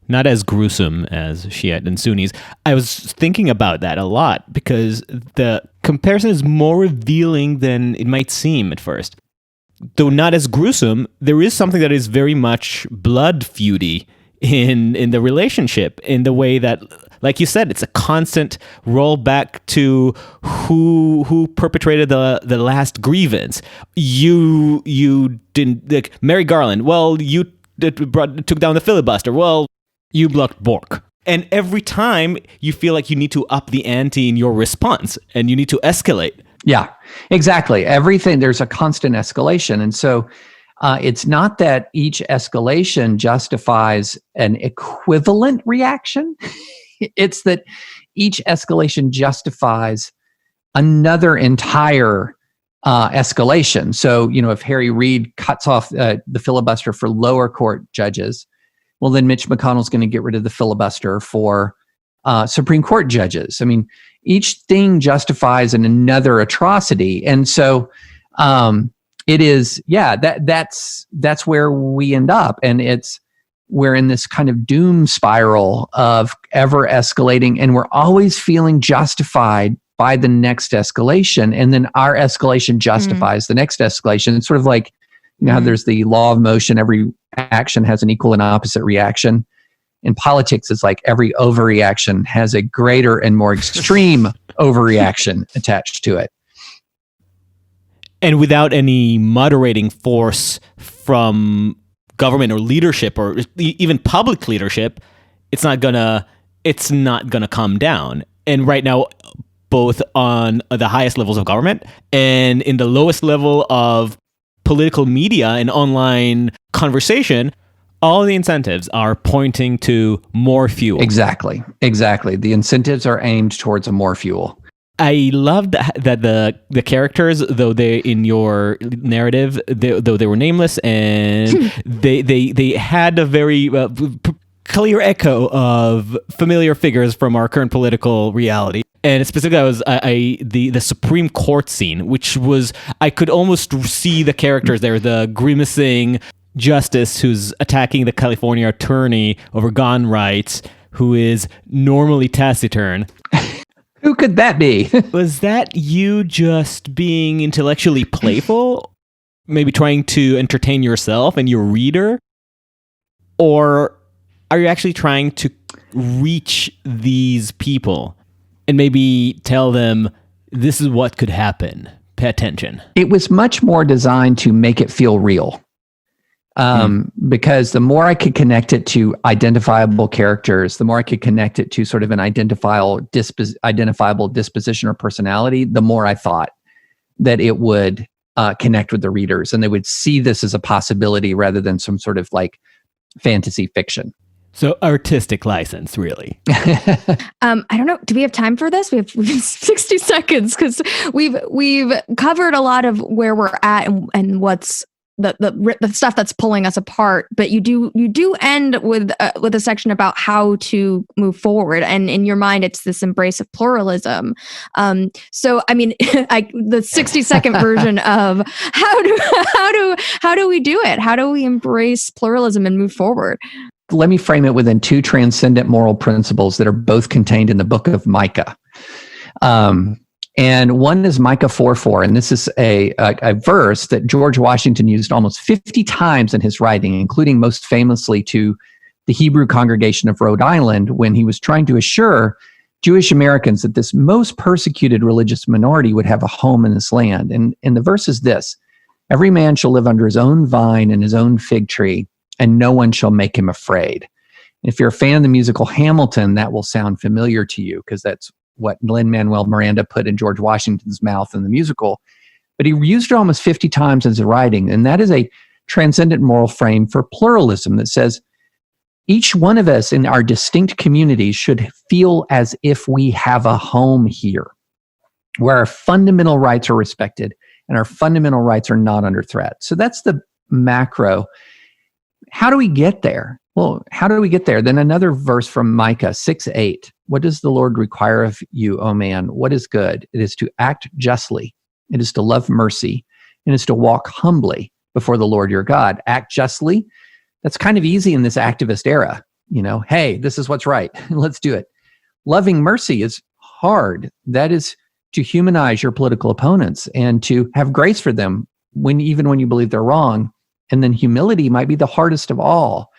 Not as gruesome as Shiite and Sunnis. I was thinking about that a lot, because the comparison is more revealing than it might seem at first. Though not as gruesome, there is something that is very much blood feudy in the relationship, in the way that, like you said, it's a constant rollback to who perpetrated the last grievance. You didn't, like Mary Garland. Well, you took down the filibuster. Well, you blocked Bork. And every time you feel like you need to up the ante in your response, and you need to escalate. Yeah, exactly. Everything, there's a constant escalation. And so it's not that each escalation justifies an equivalent reaction. It's that each escalation justifies another entire escalation. So, if Harry Reid cuts off the filibuster for lower court judges, well, then Mitch McConnell's going to get rid of the filibuster for Supreme Court judges. I mean, each thing justifies another atrocity. And so it is, that's where we end up. And we're in this kind of doom spiral of ever escalating, and we're always feeling justified by the next escalation. And then our escalation justifies the next escalation. It's sort of like, how there's the law of motion, every action has an equal and opposite reaction. In politics, it's like every overreaction has a greater and more extreme overreaction attached to it. And without any moderating force from government or leadership, or even public leadership, it's not gonna come down. And right now, both on the highest levels of government and in the lowest level of political media and online conversation. All the incentives are pointing to more fuel. Exactly. The incentives are aimed towards a more fuel. I love that the characters, though they in your narrative, though they were nameless, and they had a very clear echo of familiar figures from our current political reality. And specifically, I was the Supreme Court scene, which was, I could almost see the characters there, the grimacing justice who's attacking the California attorney over gun rights, who is normally taciturn. Who could that be? Was that you just being intellectually playful? Maybe trying to entertain yourself and your reader? Or are you actually trying to reach these people and maybe tell them, this is what could happen? Pay attention. It was much more designed to make it feel real. Because the more I could connect it to identifiable characters, the more I could connect it to sort of an identifiable disposition or personality, the more I thought that it would connect with the readers and they would see this as a possibility rather than some sort of like fantasy fiction. So artistic license, really. I don't know. Do we have time for this? We have 60 seconds because we've covered a lot of where we're at and what's the stuff that's pulling us apart, but you do end with a section about how to move forward, and in your mind it's this embrace of pluralism. So I mean, the 60-second version of how do we do it? How do we embrace pluralism and move forward? Let me frame it within two transcendent moral principles that are both contained in the book of Micah. And one is Micah 4:4, and this is a verse that George Washington used almost 50 times in his writing, including most famously to the Hebrew congregation of Rhode Island when he was trying to assure Jewish Americans that this most persecuted religious minority would have a home in this land. And the verse is this: every man shall live under his own vine and his own fig tree, and no one shall make him afraid. And if you're a fan of the musical Hamilton, that will sound familiar to you because that's what Lin-Manuel Miranda put in George Washington's mouth in the musical. But he used it almost 50 times in his writing. And that is a transcendent moral frame for pluralism that says each one of us in our distinct communities should feel as if we have a home here, where our fundamental rights are respected and our fundamental rights are not under threat. So that's the macro. How do we get there? Well, how do we get there? Then another verse from Micah 6:8. What does the Lord require of you, O man? What is good? It is to act justly. It is to love mercy. And it is to walk humbly before the Lord your God. Act justly. That's kind of easy in this activist era. You know, hey, this is what's right. Let's do it. Loving mercy is hard. That is to humanize your political opponents and to have grace for them even when you believe they're wrong. And then humility might be the hardest of all,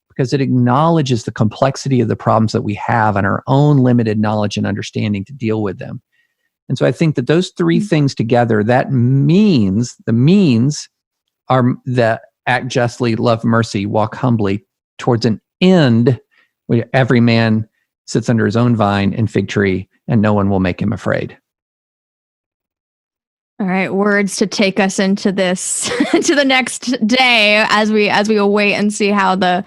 because it acknowledges the complexity of the problems that we have and our own limited knowledge and understanding to deal with them. And so I think that those three things together, the means are the act justly, love mercy, walk humbly, towards an end where every man sits under his own vine and fig tree and no one will make him afraid. All right, words to take us into this, to the next day as we await and see how the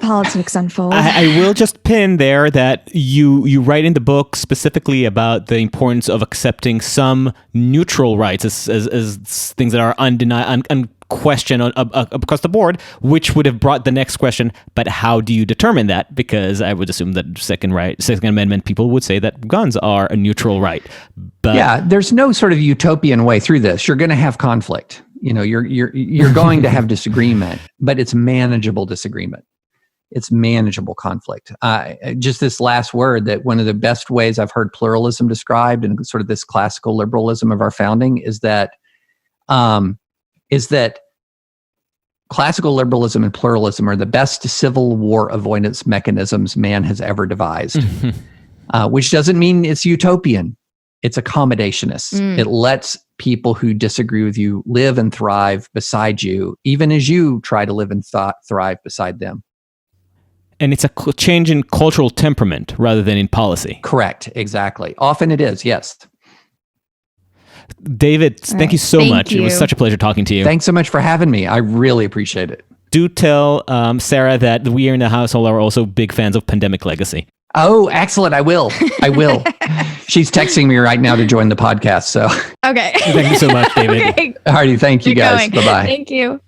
politics unfold. I will just pin there that you write in the book specifically about the importance of accepting some neutral rights as things that are unquestioned across the board, which would have brought the next question, but how do you determine that? Because I would assume that Second Amendment people would say that guns are a neutral right. But yeah, there's no sort of utopian way through this. You're going to have conflict. You know, you're going to have disagreement, but it's manageable disagreement. It's manageable conflict. Just this last word, that one of the best ways I've heard pluralism described and sort of this classical liberalism of our founding is that classical liberalism and pluralism are the best Civil War avoidance mechanisms man has ever devised, which doesn't mean it's utopian. It's accommodationist. It lets people who disagree with you live and thrive beside you, even as you try to live and thrive beside them. And it's a change in cultural temperament rather than in policy. Correct. Exactly. Often it is, yes. David, thank you so much. It was such a pleasure talking to you. Thanks so much for having me. I really appreciate it. Do tell Sarah that we in the household are also big fans of Pandemic Legacy. Oh, excellent. I will. She's texting me right now to join the podcast. So okay. Thank you so much, David. Okay. All righty. Thank you, guys. Bye-bye. Thank you.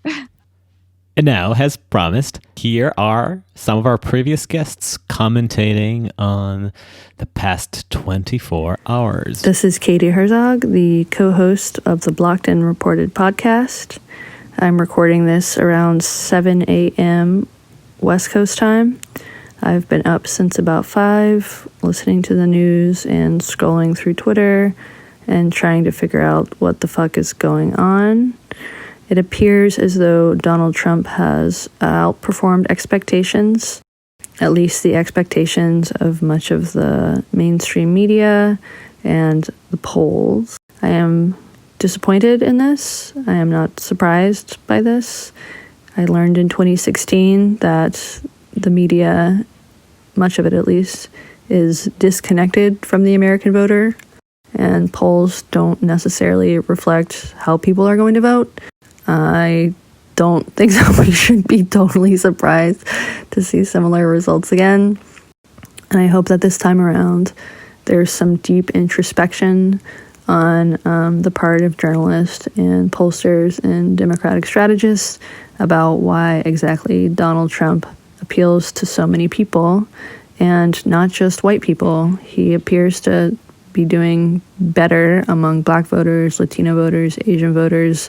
And now, as promised, here are some of our previous guests commentating on the past 24 hours. This is Katie Herzog, the co-host of the Blocked and Reported podcast. I'm recording this around 7 a.m. West Coast time. I've been up since about 5, listening to the news and scrolling through Twitter and trying to figure out what the fuck is going on. It appears as though Donald Trump has outperformed expectations, at least the expectations of much of the mainstream media and the polls. I am disappointed in this. I am not surprised by this. I learned in 2016 that the media, much of it at least, is disconnected from the American voter, and polls don't necessarily reflect how people are going to vote. I don't think that we should be totally surprised to see similar results again. And I hope that this time around there's some deep introspection on the part of journalists and pollsters and Democratic strategists about why exactly Donald Trump appeals to so many people, and not just white people. He appears to be doing better among Black voters, Latino voters, Asian voters,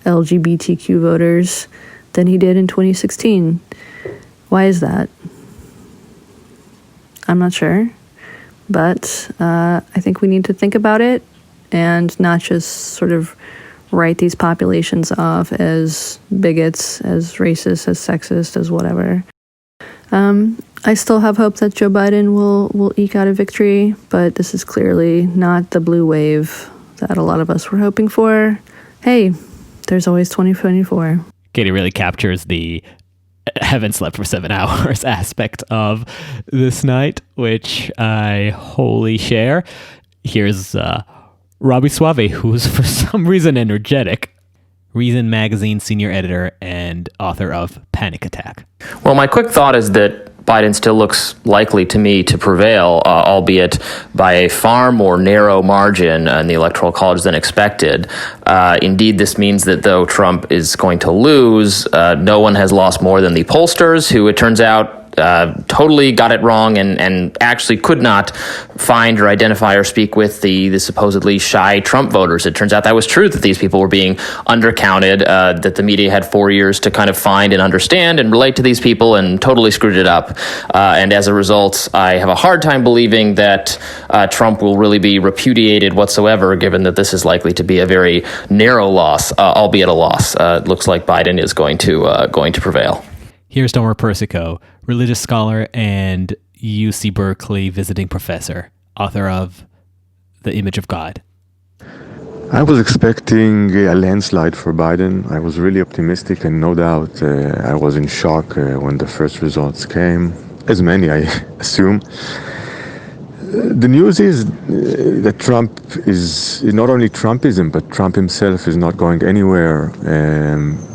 LGBTQ voters than he did in 2016. Why is that? I'm not sure, but I think we need to think about it and not just sort of write these populations off as bigots, as racist, as sexist, as whatever. I still have hope that Joe Biden will eke out a victory, but this is clearly not the blue wave that a lot of us were hoping for. Hey, there's always 2024. Katie really captures the haven't slept for 7 hours aspect of this night, which I wholly share. Here's Robby Soave, who's for some reason energetic. Reason Magazine senior editor and author of Panic Attack. Well, my quick thought is that Biden still looks likely to me to prevail, albeit by a far more narrow margin in the Electoral College than expected. Indeed, this means that though Trump is going to lose, no one has lost more than the pollsters, who it turns out totally got it wrong and actually could not find or identify or speak with the supposedly shy Trump voters. It turns out that was true, that these people were being undercounted, that the media had 4 years to kind of find and understand and relate to these people and totally screwed it up. And as a result, I have a hard time believing that Trump will really be repudiated whatsoever, given that this is likely to be a very narrow loss, albeit a loss. It looks like Biden is going to prevail. Here's Tomer Persico, religious scholar and UC Berkeley visiting professor, author of The Image of God. I was expecting a landslide for Biden. I was really optimistic, and no doubt I was in shock when the first results came, as many, I assume. The news is that Trump is not only Trumpism, but Trump himself is not going anywhere.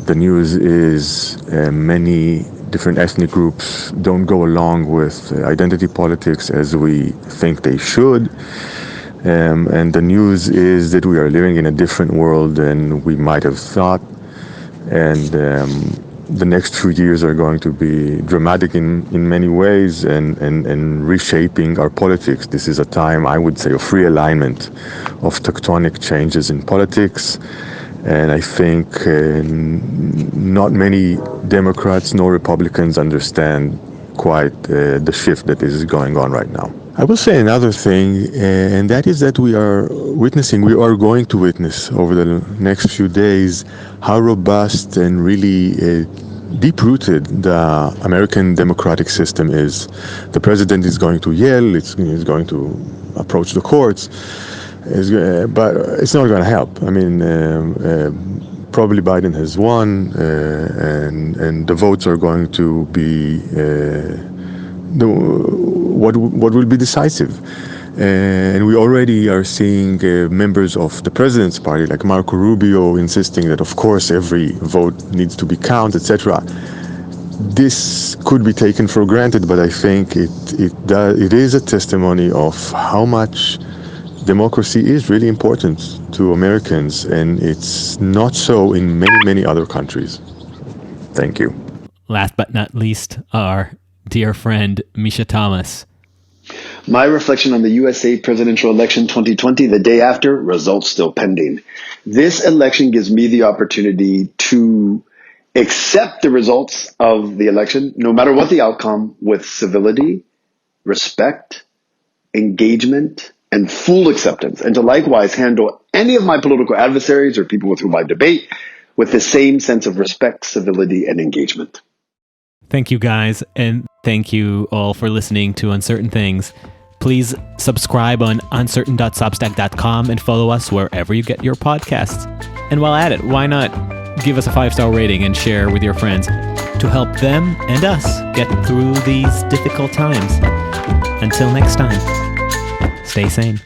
The news is many different ethnic groups don't go along with identity politics as we think they should. And the news is that we are living in a different world than we might have thought. And the next few years are going to be dramatic in many ways and reshaping our politics. This is a time, I would say, of realignment, of tectonic changes in politics. And I think not many Democrats nor Republicans understand quite the shift that is going on right now. I will say another thing, and that is that we are going to witness over the next few days how robust and really deep-rooted the American democratic system is. The president is going to yell, he's going to approach the courts, but it's not going to help. I mean, probably Biden has won, and the votes are going to be what will be decisive. And we already are seeing members of the president's party, like Marco Rubio, insisting that, of course, every vote needs to be counted, etc. This could be taken for granted, but I think it is a testimony of how much democracy is really important to Americans, and it's not so in many other countries. Thank you. Last but not least, our dear friend Misha Thomas. My reflection on the USA presidential election 2020, the day after, results still pending. This election gives me the opportunity to accept the results of the election, no matter what the outcome, with civility, respect, engagement, and full acceptance, and to likewise handle any of my political adversaries or people with whom I debate with the same sense of respect, civility, and engagement. Thank you, guys, and thank you all for listening to Uncertain Things. Please subscribe on uncertain.substack.com and follow us wherever you get your podcasts. And while at it, why not give us a 5-star rating and share with your friends to help them and us get through these difficult times. Until next time, stay sane.